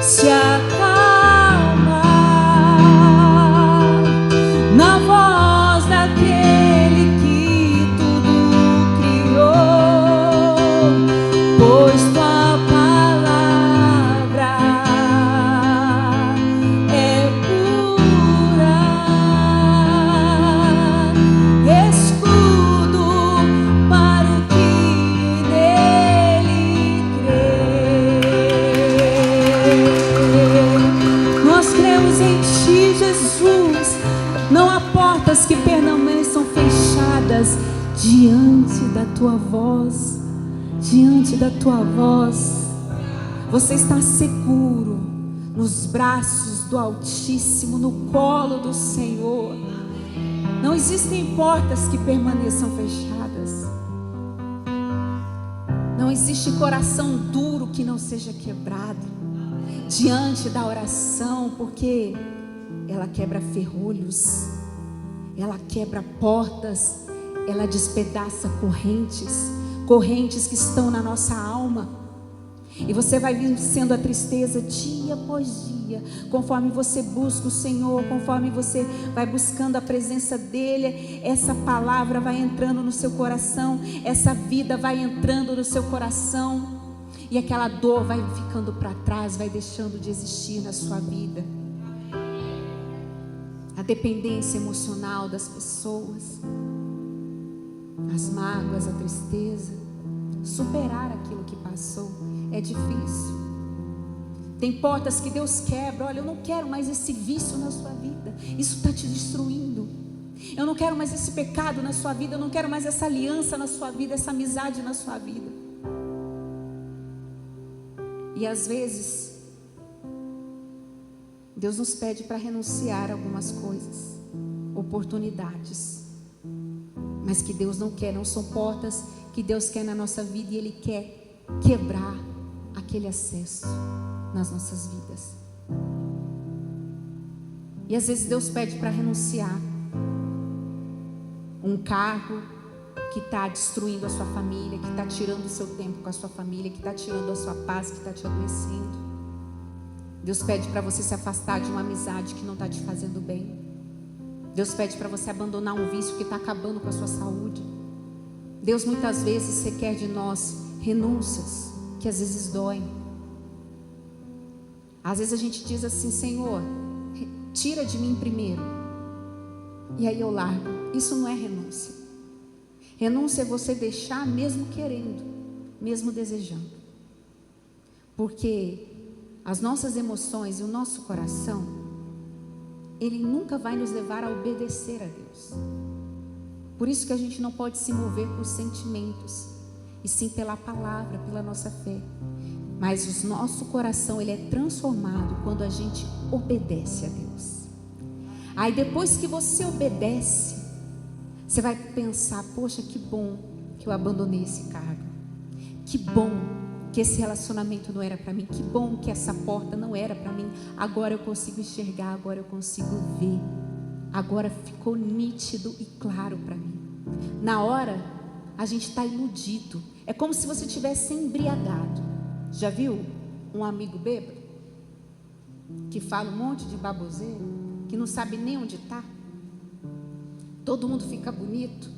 A: se acalma na voz daquele que tudo criou, pois tua palavra é pura, escudo para o que nele crê. Nós cremos em ti, Jesus. Não há portas que permaneçam fechadas diante da tua voz. Diante da tua voz, você está seguro nos braços do Altíssimo, no colo do Senhor. Não existem portas que permaneçam fechadas. Não existe coração duro que não seja quebrado diante da oração, porque ela quebra ferrolhos, ela quebra portas, ela despedaça correntes que estão na nossa alma. E você vai vencendo a tristeza dia após dia, conforme você busca o Senhor, conforme você vai buscando a presença dEle. Essa palavra vai entrando no seu coração, essa vida vai entrando no seu coração, e aquela dor vai ficando para trás, vai deixando de existir na sua vida. A dependência emocional das pessoas, as mágoas, a tristeza, superar aquilo que passou é difícil. Tem portas que Deus quebra. Olha, eu não quero mais esse vício na sua vida, isso está te destruindo. Eu não quero mais esse pecado na sua vida, eu não quero mais essa aliança na sua vida, essa amizade na sua vida. E às vezes Deus nos pede para renunciar a algumas coisas, oportunidades, mas que Deus não quer, não são portas que Deus quer na nossa vida, e Ele quer quebrar aquele acesso nas nossas vidas. E às vezes Deus pede para renunciar um cargo que está destruindo a sua família, que está tirando o seu tempo com a sua família, que está tirando a sua paz, que está te adoecendo. Deus pede para você se afastar de uma amizade que não está te fazendo bem. Deus pede para você abandonar um vício que está acabando com a sua saúde. Deus muitas vezes requer de nós renúncias que às vezes doem. Às vezes a gente diz assim: Senhor, tira de mim primeiro, e aí eu largo. Isso não é renúncia. Renúncia é você deixar mesmo querendo, mesmo desejando. Porque as nossas emoções e o nosso coração, ele nunca vai nos levar a obedecer a Deus. Por isso que a gente não pode se mover por sentimentos, e sim pela palavra, pela nossa fé. Mas o nosso coração, ele é transformado quando a gente obedece a Deus. Aí depois que você obedece, você vai pensar: poxa, que bom que eu abandonei esse cargo. Que bom que esse relacionamento não era para mim. Que bom que essa porta não era para mim. Agora eu consigo enxergar, agora eu consigo ver. Agora ficou nítido e claro para mim. Na hora, a gente está iludido. É como se você tivesse embriagado. Já viu um amigo bêbado que fala um monte de baboseira, que não sabe nem onde está? Todo mundo fica bonito,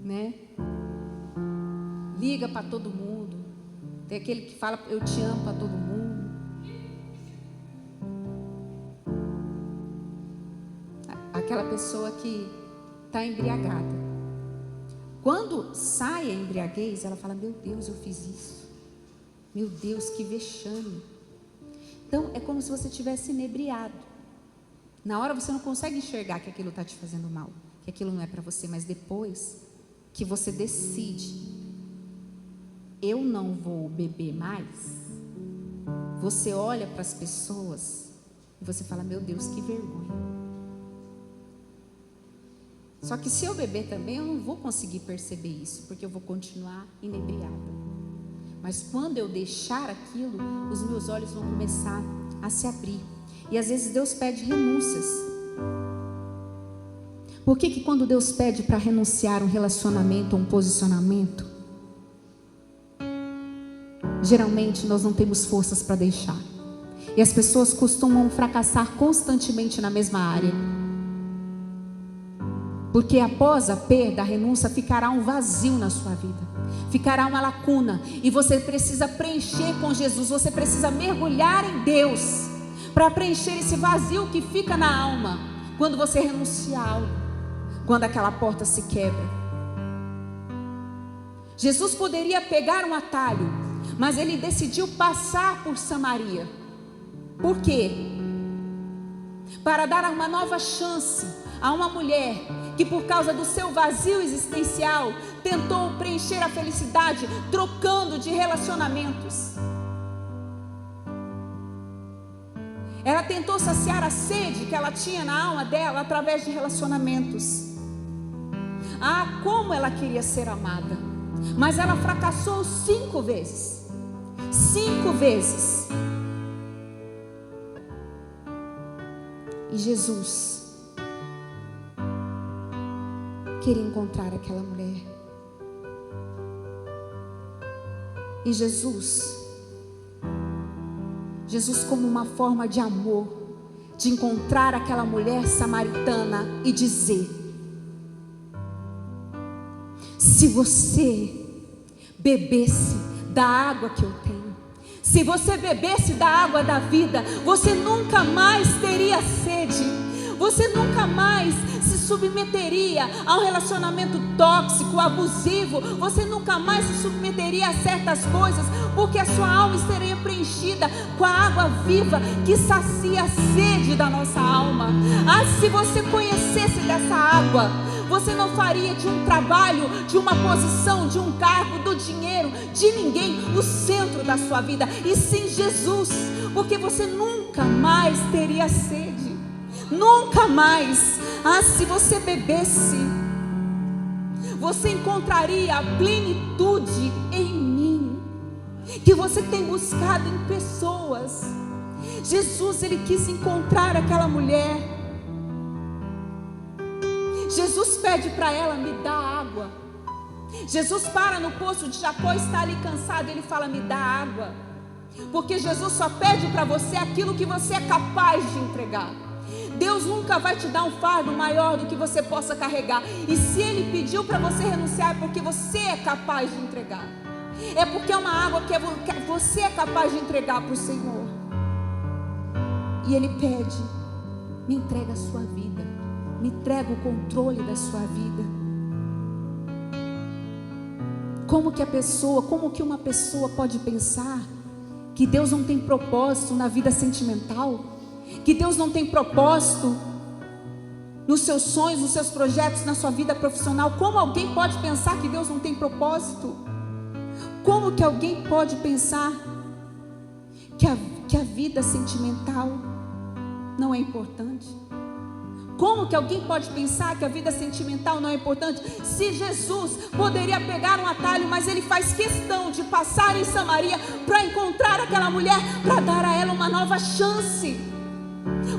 A: né? Liga para todo mundo. Tem aquele que fala eu te amo para todo mundo. pessoa que está embriagada. Quando sai a embriaguez, ela fala: meu Deus, eu fiz isso. Meu Deus, que vexame. Então é como se você tivesse inebriado. Na hora você não consegue enxergar que aquilo está te fazendo mal, que aquilo não é para você, mas depois que você decide: eu não vou beber mais, você olha para as pessoas e você fala: meu Deus, que vergonha. Só que se eu beber também, eu não vou conseguir perceber isso, porque eu vou continuar inebriada. Mas quando eu deixar aquilo, os meus olhos vão começar a se abrir. E às vezes Deus pede renúncias. Por que quando Deus pede para renunciar um relacionamento ou um posicionamento, geralmente nós não temos forças para deixar? E as pessoas costumam fracassar constantemente na mesma área. Porque após a perda, a renúncia, ficará um vazio na sua vida, ficará uma lacuna, e você precisa preencher com Jesus. Você precisa mergulhar em Deus para preencher esse vazio que fica na alma quando você renuncia a algo, quando aquela porta se quebra. Jesus poderia pegar um atalho, mas ele decidiu passar por Samaria. Por quê? Para dar uma nova chance a uma mulher que, por causa do seu vazio existencial, tentou preencher a felicidade trocando de relacionamentos. Ela tentou saciar a sede que ela tinha na alma dela através de relacionamentos. Ah, como ela queria ser amada! Mas ela fracassou 5 vezes. 5 vezes. E Jesus queria encontrar aquela mulher. E Jesus como uma forma de amor, de encontrar aquela mulher samaritana e dizer: se você bebesse da água que eu tenho, se você bebesse da água da vida, você nunca mais teria sede. Você nunca mais se submeteria a um relacionamento tóxico, abusivo. Você nunca mais se submeteria a certas coisas, porque a sua alma estaria preenchida com a água viva que sacia a sede da nossa alma. Ah, se você conhecesse dessa água, você não faria de um trabalho, de uma posição, de um cargo, do dinheiro, de ninguém, o centro da sua vida, e sim Jesus, porque você nunca mais teria sede. Nunca mais. Ah, se você bebesse, você encontraria a plenitude em mim, que você tem buscado em pessoas. Jesus, ele quis encontrar aquela mulher. Jesus pede para ela: me dá água. Jesus para no poço de Jacó, está ali cansado, ele fala: me dá água. Porque Jesus só pede para você aquilo que você é capaz de entregar. Deus nunca vai te dar um fardo maior do que você possa carregar. E se Ele pediu para você renunciar, é porque você é capaz de entregar. É porque é uma água que você é capaz de entregar para o Senhor. E Ele pede: me entrega a sua vida, me entrega o controle da sua vida. Como que uma pessoa pode pensar que Deus não tem propósito na vida sentimental? Que Deus não tem propósito nos seus sonhos, nos seus projetos, na sua vida profissional? Como alguém pode pensar que Deus não tem propósito? Como que alguém pode pensar que a vida sentimental não é importante? Como que alguém pode pensar que a vida sentimental não é importante? Se Jesus poderia pegar um atalho, mas Ele faz questão de passar em Samaria para encontrar aquela mulher, para dar a ela uma nova chance.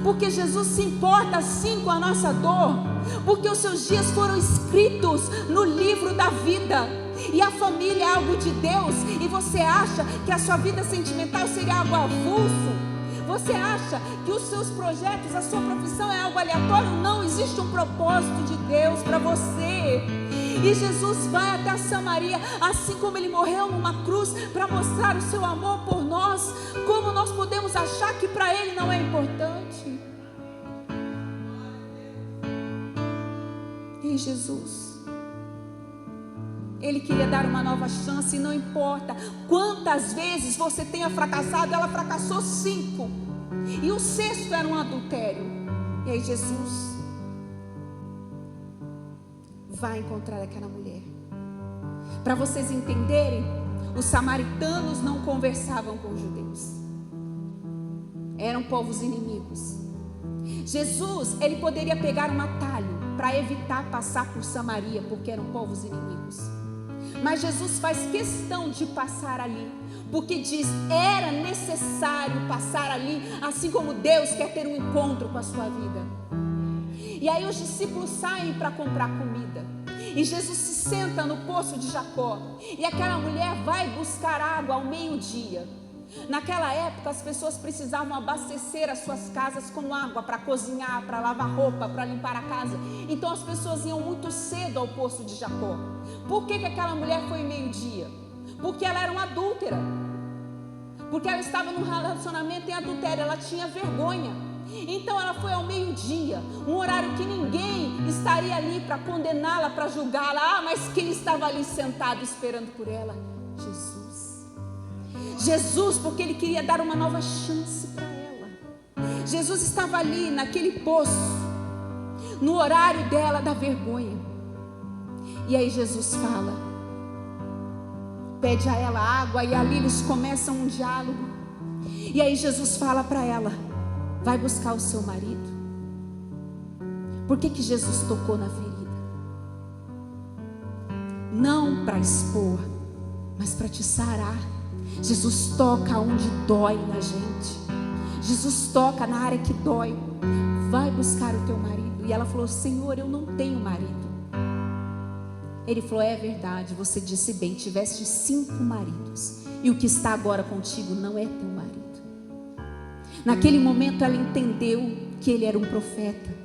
A: Porque Jesus se importa sim com a nossa dor, porque os seus dias foram escritos no livro da vida. E a família é algo de Deus. E você acha que a sua vida sentimental seria algo avulso? Você acha que os seus projetos, a sua profissão é algo aleatório? Não, existe um propósito de Deus para você. E Jesus vai até a Samaria, assim como Ele morreu numa cruz para mostrar o seu amor por nós. Como nós podemos achar que para Ele não é importante? Ei, Jesus, Ele queria dar uma nova chance, e não importa quantas vezes você tenha fracassado. Ela fracassou 5, e o 6º era um adultério. E aí Jesus vai encontrar aquela mulher. Para vocês entenderem, os samaritanos não conversavam com os judeus, eram povos inimigos. Jesus, ele poderia pegar um atalho para evitar passar por Samaria, porque eram povos inimigos. Mas Jesus faz questão de passar ali, porque diz, era necessário passar ali, assim como Deus quer ter um encontro com a sua vida. E aí os discípulos saem para comprar comida, e Jesus se senta no poço de Jacó, e aquela mulher vai buscar água ao meio-dia. Naquela época as pessoas precisavam abastecer as suas casas com água para cozinhar, para lavar roupa, para limpar a casa. Então as pessoas iam muito cedo ao poço de Jacó. Por que aquela mulher foi meio-dia? Porque ela era uma adúltera, porque ela estava num relacionamento em adultério, ela tinha vergonha. Então ela foi ao meio-dia, um horário que ninguém estaria ali para condená-la, para julgá-la. Mas quem estava ali sentado esperando por ela? Jesus, porque Ele queria dar uma nova chance para ela. Jesus estava ali naquele poço, no horário dela da vergonha. E aí Jesus fala, pede a ela água, e ali eles começam um diálogo. E aí Jesus fala para ela, vai buscar o seu marido. Por que Jesus tocou na ferida? Não para expor, mas para te sarar. Jesus toca onde dói na gente. Jesus toca na área que dói. Vai buscar o teu marido. E ela falou, Senhor, eu não tenho marido. Ele falou, é verdade, você disse bem, tiveste 5 maridos, e o que está agora contigo não é teu marido. Naquele momento ela entendeu que ele era um profeta.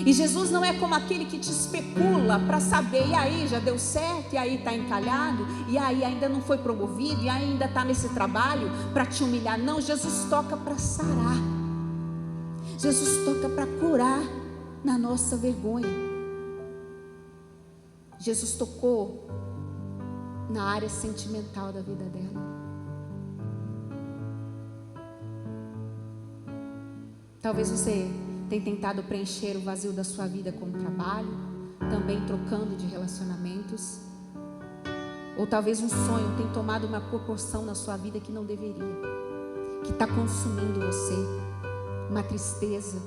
A: E Jesus não é como aquele que te especula para saber, e aí já deu certo, e aí está encalhado, e aí ainda não foi promovido, e ainda está nesse trabalho para te humilhar. Não, Jesus toca para sarar. Jesus toca para curar na nossa vergonha. Jesus tocou na área sentimental da vida dela. Talvez você tem tentado preencher o vazio da sua vida com o trabalho, também trocando de relacionamentos. Ou talvez um sonho tem tomado uma proporção na sua vida que não deveria, que está consumindo você. Uma tristeza,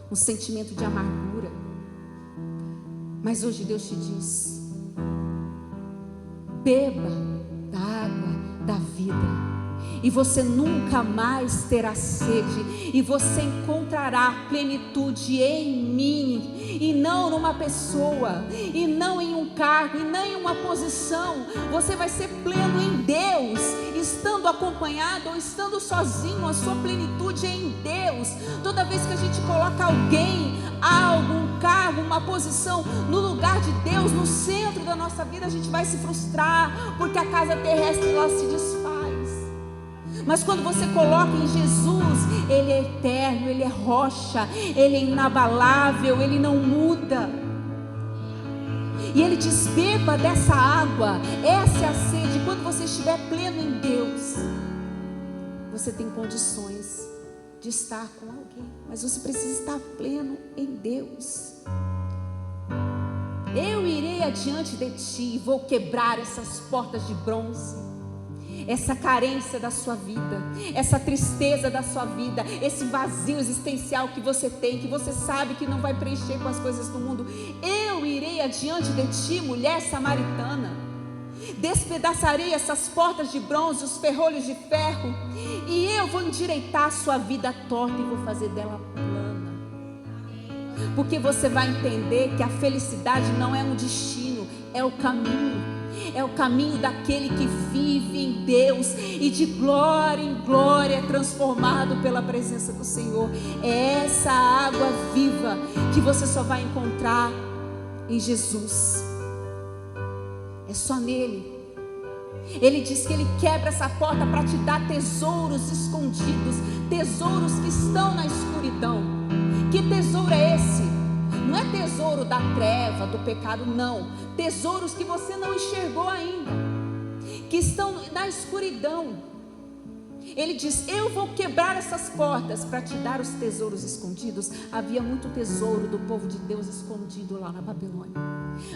A: um sentimento de amargura. Mas hoje Deus te diz, beba da água da vida, e você nunca mais terá sede, e você encontrará plenitude em mim, e não numa pessoa, e não em um cargo, e não em uma posição. Você vai ser pleno em Deus, estando acompanhado ou estando sozinho. A sua plenitude é em Deus. Toda vez que a gente coloca alguém, algo, um cargo, uma posição no lugar de Deus, no centro da nossa vida, a gente vai se frustrar, porque a casa terrestre ela se desfaz. Mas quando você coloca em Jesus, Ele é eterno, Ele é rocha, Ele é inabalável, Ele não muda. E Ele diz, beba dessa água. Essa é a sede. Quando você estiver pleno em Deus, você tem condições de estar com alguém, mas você precisa estar pleno em Deus. Eu irei adiante de ti e vou quebrar essas portas de bronze. Essa carência da sua vida, essa tristeza da sua vida, esse vazio existencial que você tem, que você sabe que não vai preencher com as coisas do mundo. Eu irei adiante de ti, mulher samaritana. Despedaçarei essas portas de bronze, os ferrolhos de ferro, e eu vou endireitar a sua vida torta e vou fazer dela plana. Porque você vai entender que a felicidade não é um destino, é o caminho. É o caminho daquele que vive em Deus e de glória em glória é transformado pela presença do Senhor. É essa água viva que você só vai encontrar em Jesus. É só nele. Ele diz que Ele quebra essa porta para te dar tesouros escondidos, tesouros que estão na escuridão. Que tesouro é esse? Não é tesouro da treva, do pecado, não. Tesouros que você não enxergou ainda, que estão na escuridão. Ele diz: eu vou quebrar essas portas para te dar os tesouros escondidos. Havia muito tesouro do povo de Deus escondido lá na Babilônia.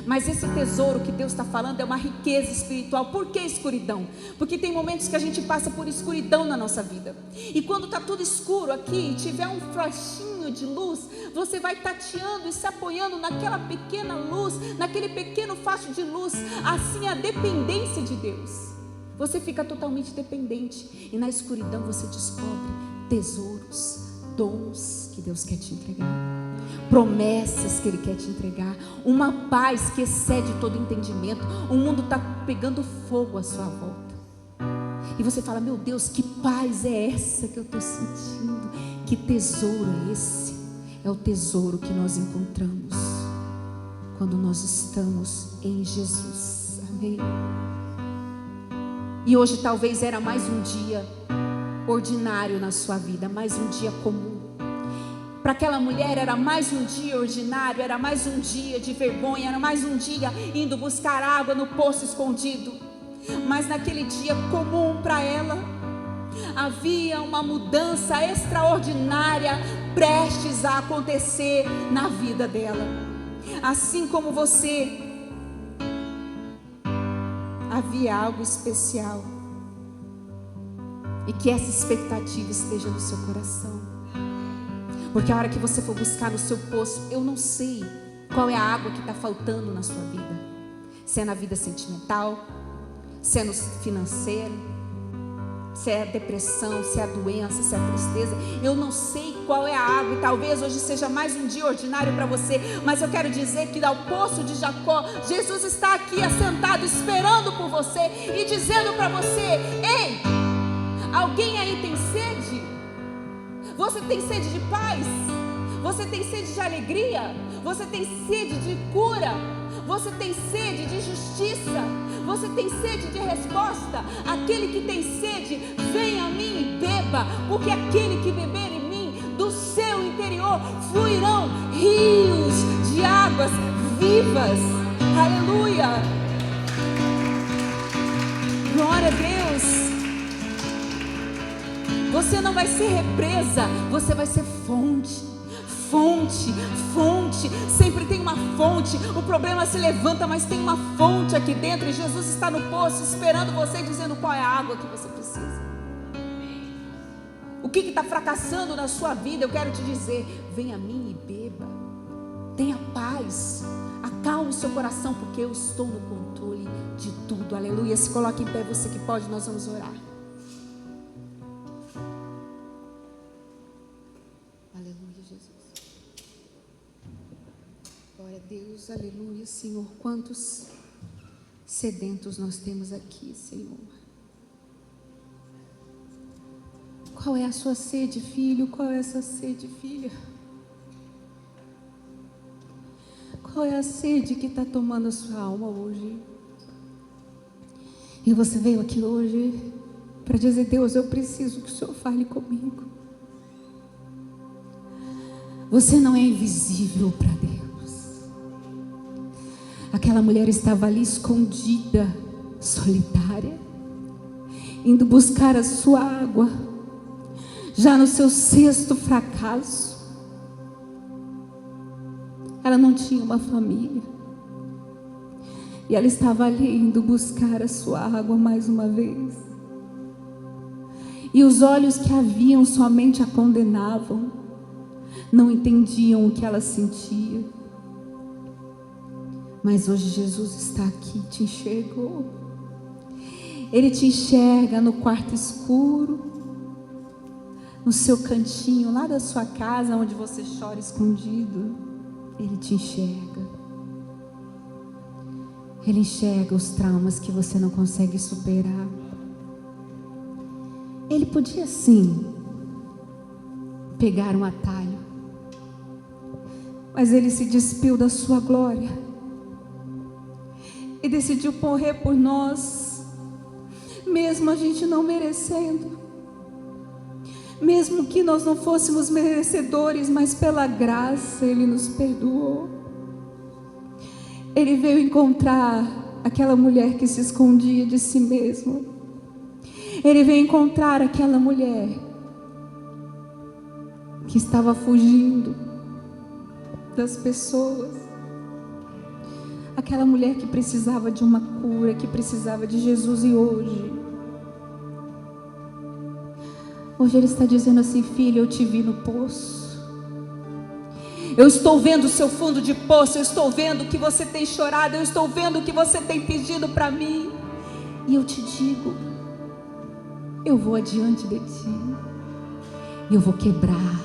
A: Mas esse tesouro que Deus está falando é uma riqueza espiritual. Por que escuridão? Porque tem momentos que a gente passa por escuridão na nossa vida. E quando está tudo escuro aqui e tiver um flashinho de luz, você vai tateando e se apoiando naquela pequena luz, naquele pequeno facho de luz. Assim, a dependência de Deus. Você fica totalmente dependente. E na escuridão você descobre tesouros, dons que Deus quer te entregar, promessas que Ele quer te entregar, uma paz que excede todo entendimento. O mundo está pegando fogo à sua volta. E você fala: meu Deus, que paz é essa que eu estou sentindo? Que tesouro é esse? É o tesouro que nós encontramos quando nós estamos em Jesus. Amém? E hoje talvez era mais um dia ordinário na sua vida, mais um dia comum. Para aquela mulher era mais um dia ordinário, era mais um dia de vergonha, era mais um dia indo buscar água no poço escondido. Mas naquele dia comum para ela, havia uma mudança extraordinária prestes a acontecer na vida dela. Assim como você, havia algo especial, e que essa expectativa esteja no seu coração. Porque a hora que você for buscar no seu poço, eu não sei qual é a água que está faltando na sua vida. Se é na vida sentimental, se é no financeiro, se é a depressão, se é a doença, se é a tristeza. Eu não sei qual é a água, e talvez hoje seja mais um dia ordinário para você. Mas eu quero dizer que ao poço de Jacó, Jesus está aqui assentado, esperando por você e dizendo para você: ei, alguém aí tem sede? Você tem sede de paz? Você tem sede de alegria? Você tem sede de cura? Você tem sede de justiça? Você tem sede de resposta? Aquele que tem sede, venha a mim e beba, porque aquele que beber em mim, do seu interior fluirão rios de águas vivas. Aleluia! Glória a Deus! Você não vai ser represa, você vai ser fonte. Fonte, sempre tem uma fonte. O problema se levanta, mas tem uma fonte aqui dentro, e Jesus está no poço esperando você, dizendo qual é a água que você precisa. O que está fracassando na sua vida? Eu quero te dizer: venha a mim e beba. Tenha paz, acalme o seu coração, porque eu estou no controle de tudo. Aleluia. Se coloque em pé, você que pode, nós vamos orar. Deus, aleluia, Senhor. Quantos sedentos nós temos aqui, Senhor. Qual é a sua sede, filho? Qual é a sua sede, filha? Qual é a sede que está tomando a sua alma hoje? E você veio aqui hoje para dizer: Deus, eu preciso que o Senhor fale comigo. Você não é invisível para Deus. Aquela mulher estava ali escondida, solitária, indo buscar a sua água, já no seu sexto fracasso. Ela não tinha uma família, e ela estava ali indo buscar a sua água mais uma vez. E os olhos que a viam somente a condenavam, não entendiam o que ela sentia. Mas hoje Jesus está aqui, te enxergou. Ele te enxerga no quarto escuro, no seu cantinho lá da sua casa, onde você chora escondido. Ele te enxerga. Ele enxerga os traumas que você não consegue superar. Ele podia sim pegar um atalho, mas Ele se despiu da sua glória e decidiu morrer por nós, mesmo a gente não merecendo, Mesmo que nós não fôssemos merecedores, mas pela graça Ele nos perdoou. Ele veio encontrar aquela mulher que se escondia de si mesma. Ele veio encontrar aquela mulher que estava fugindo das pessoas. Aquela mulher que precisava de uma cura, que precisava de Jesus. E hoje Ele está dizendo assim: filha, eu te vi no poço. Eu estou vendo o seu fundo de poço. Eu estou vendo que você tem chorado. Eu estou vendo o que você tem pedido para mim. E eu te digo, eu vou adiante de ti. E eu vou quebrar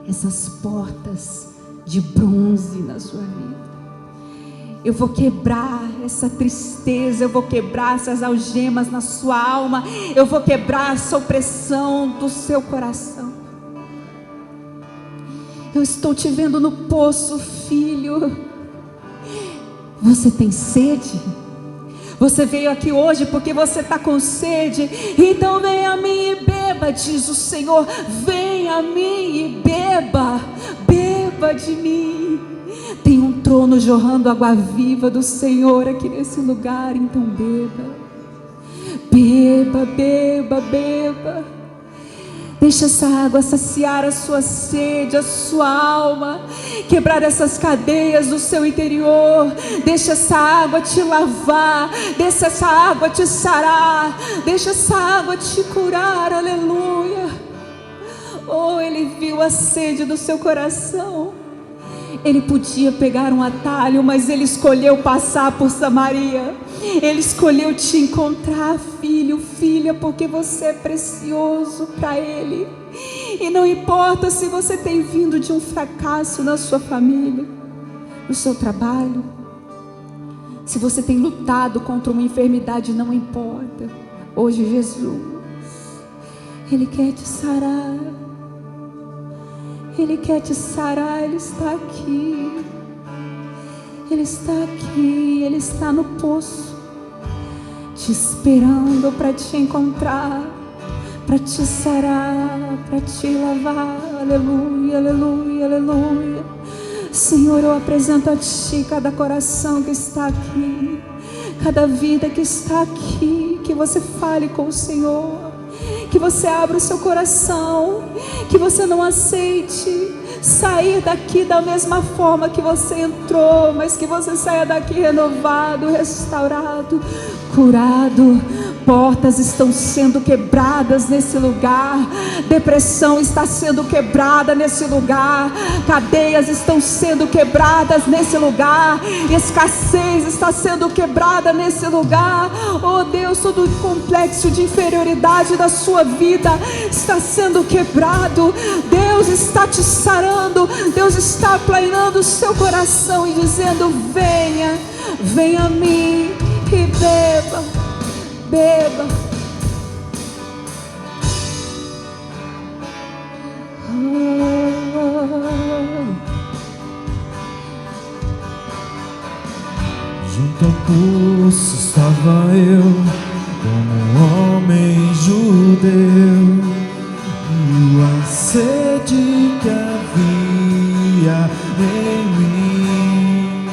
A: essas portas de bronze na sua vida. Eu vou quebrar essa tristeza, eu vou quebrar essas algemas na sua alma, eu vou quebrar essa opressão do seu coração. Eu estou te vendo no poço, filho. Você tem sede? Você veio aqui hoje porque você está com sede. Então venha a mim e beba, diz o Senhor. Venha a mim e beba, beba de mim. Tem um trono jorrando água viva do Senhor aqui nesse lugar. Então beba, beba, beba, beba. Deixa essa água saciar a sua sede, a sua alma, quebrar essas cadeias do seu interior. Deixa essa água te lavar, deixa essa água te sarar, deixa essa água te curar. Aleluia. Oh, Ele viu a sede do seu coração. Ele podia pegar um atalho, mas Ele escolheu passar por Samaria. Ele escolheu te encontrar, filho, filha, porque você é precioso para Ele. E não importa se você tem vindo de um fracasso na sua família, no seu trabalho, se você tem lutado contra uma enfermidade, não importa. Hoje Jesus, Ele quer te sarar. Ele quer te sarar. Ele está aqui. Ele está aqui. Ele está no poço, te esperando para te encontrar, para te sarar, para te lavar. Aleluia, aleluia, aleluia. Senhor, eu apresento a Ti cada coração que está aqui, cada vida que está aqui. Que você fale com o Senhor, que você abra o seu coração, que você não aceite sair daqui da mesma forma que você entrou, mas que você saia daqui renovado, restaurado, curado. Portas estão sendo quebradas nesse lugar, depressão está sendo quebrada nesse lugar, cadeias estão sendo quebradas nesse lugar, escassez está sendo quebrada nesse lugar. Oh Deus, todo o complexo de inferioridade da sua vida está sendo quebrado. Deus está te sarando, Deus está aplanando o seu coração e dizendo: venha, venha a mim e beba, beba.
B: Junto ao poço estava eu, como um homem judeu, e a sede que havia em mim,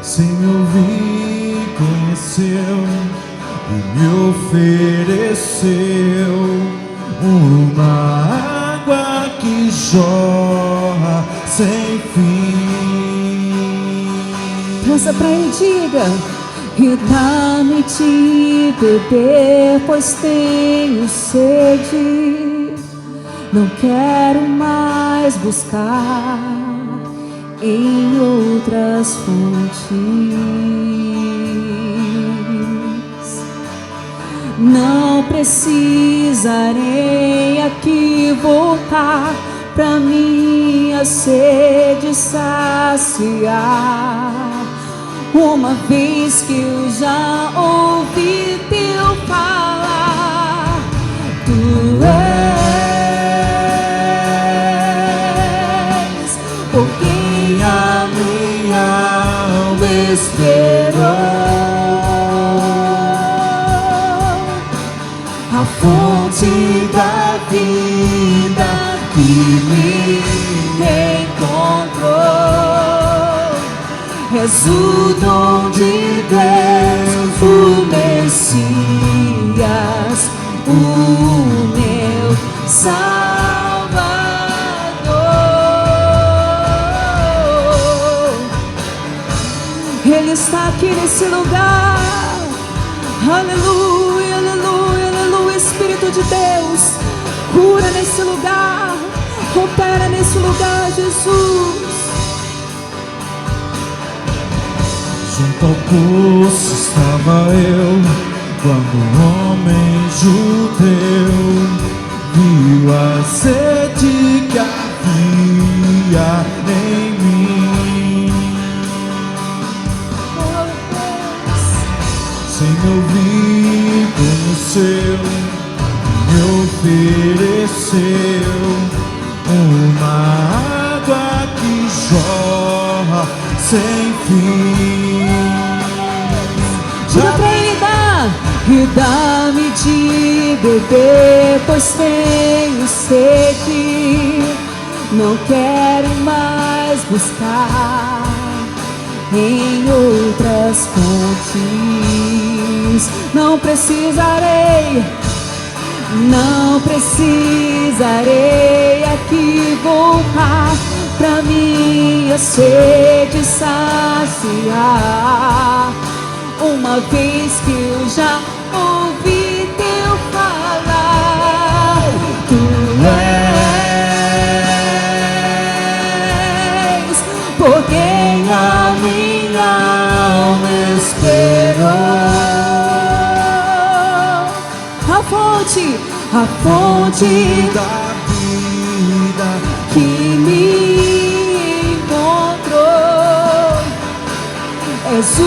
B: sem me ouvir, conheceu e me ofereceu uma água que jorra sem fim.
A: Dança pra ele, diga: e dá-me de beber, pois tenho sede. Não quero mais buscar em outras fontes. Não precisarei aqui voltar pra minha sede saciar, uma vez que eu já ouvi teu falar. Tu és por quem a minha alma esperou. fonte da vida que me encontrou. És o dom de Deus, o Messias, o meu Salvador. Ele está aqui nesse lugar. Aleluia, aleluia, aleluia. Espírito de Deus, cura nesse lugar, opera nesse lugar, Jesus.
B: Junto ao poço estava eu, quando um homem judeu viu a sede que havia em mim. Sem me ouvir, conheceu, me ofereceu uma água que jorra sem fim.
A: Diga pra ele dar, e dá-me de beber, pois tenho sede. Não quero mais buscar em outras fontes. Não precisarei aqui voltar pra minha sede saciar. Uma vez que eu já ouvi teu falar, tu és por quem a minha alma esperou. A fonte
B: Da vida
A: que me encontrou. És o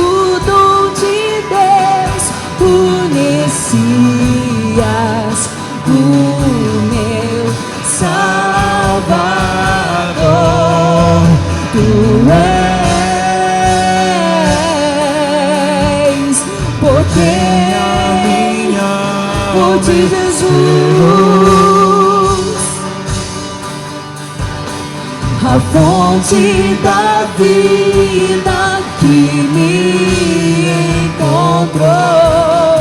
A: dom de Deus, o Messias, o meu Salvador. Tu és, porque
B: a minha
A: por ti, Jesus, a fonte da vida que me encontrou.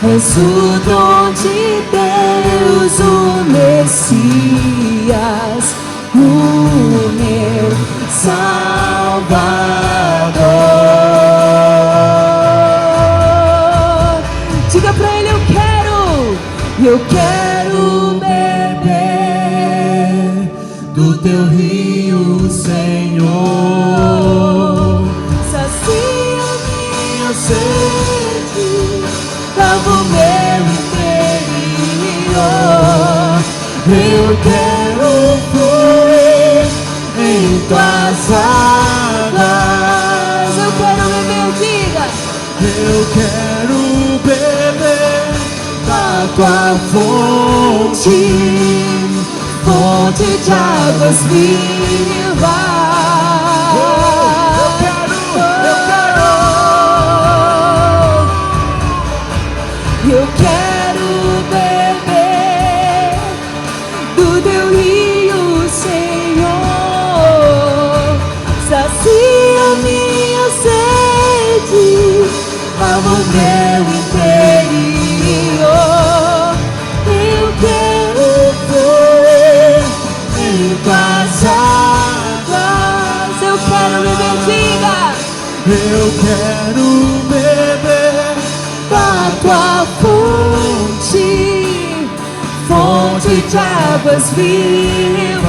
A: És o dom de Deus, o Messias, o meu Salvador. Diga pra ele: eu quero beber
B: do teu rio, Senhor.
A: Sacia minha
B: Sede,
A: lava o meu interior.
B: eu quero fluir em tuas águas.
A: Eu quero beber, diga.
B: Eu quero beber da tua fonte,
A: Fonte de águas vivas. Eu quero beber do teu rio, Senhor. Sacia minha sede, lava o meu interior. Eu quero fluir em tuas águas. Eu quero beber, diga.
B: eu quero beber
A: Da tua fonte, fonte de águas vivas.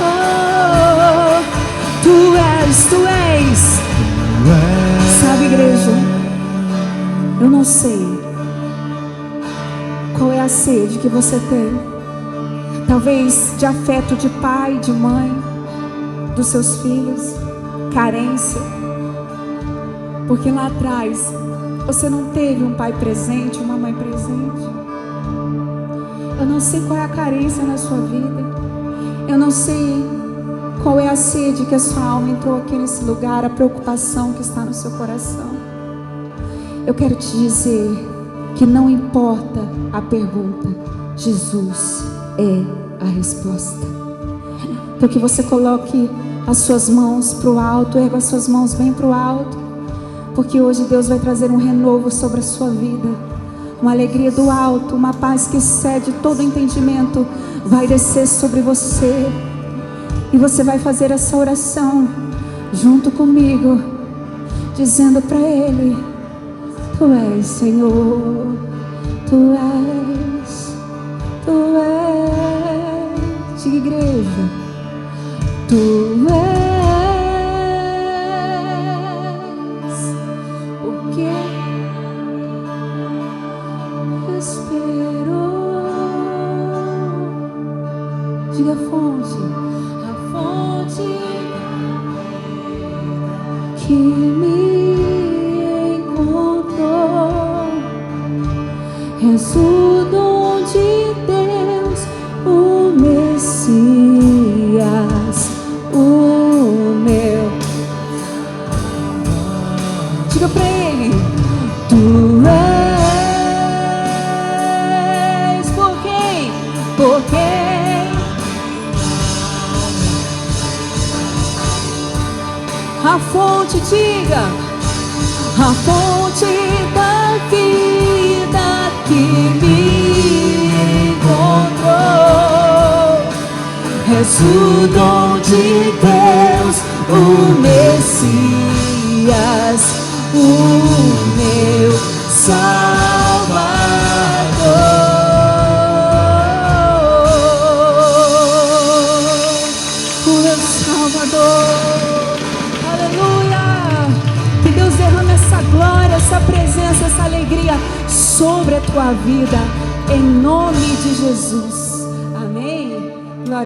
A: Oh, tu és. Sabe, igreja, eu não sei qual é a sede que você tem. Talvez de afeto de pai, de mãe, dos seus filhos, carência. Porque lá atrás você não teve um pai presente, uma mãe presente. Eu não sei qual é a carência na sua vida. Eu não sei qual é a sede que a sua alma entrou aqui nesse lugar, a preocupação que está no seu coração. Eu quero te dizer que não importa a pergunta, Jesus é a resposta. Então que você coloque as suas mãos para o alto, erga as suas mãos bem para o alto, porque hoje Deus vai trazer um renovo sobre a sua vida, uma alegria do alto, uma paz que excede todo entendimento, vai descer sobre você, e você vai fazer essa oração junto comigo, dizendo para Ele: Tu és, Senhor, Tu és, Tu és. Diga, igreja, Tu és, porque esperou. Diga, a fonte que me encontrou, és o dom de Deus, o Messias, o meu. Diga pra Ele: Tu és, por quem? Por quem? A fonte, diga, a fonte da vida que me encontrou, és o dom de Deus, o Messias, o meu Salvador, o meu Salvador. Que Deus derrame essa glória, essa presença, essa alegria sobre a tua vida, em nome de Jesus.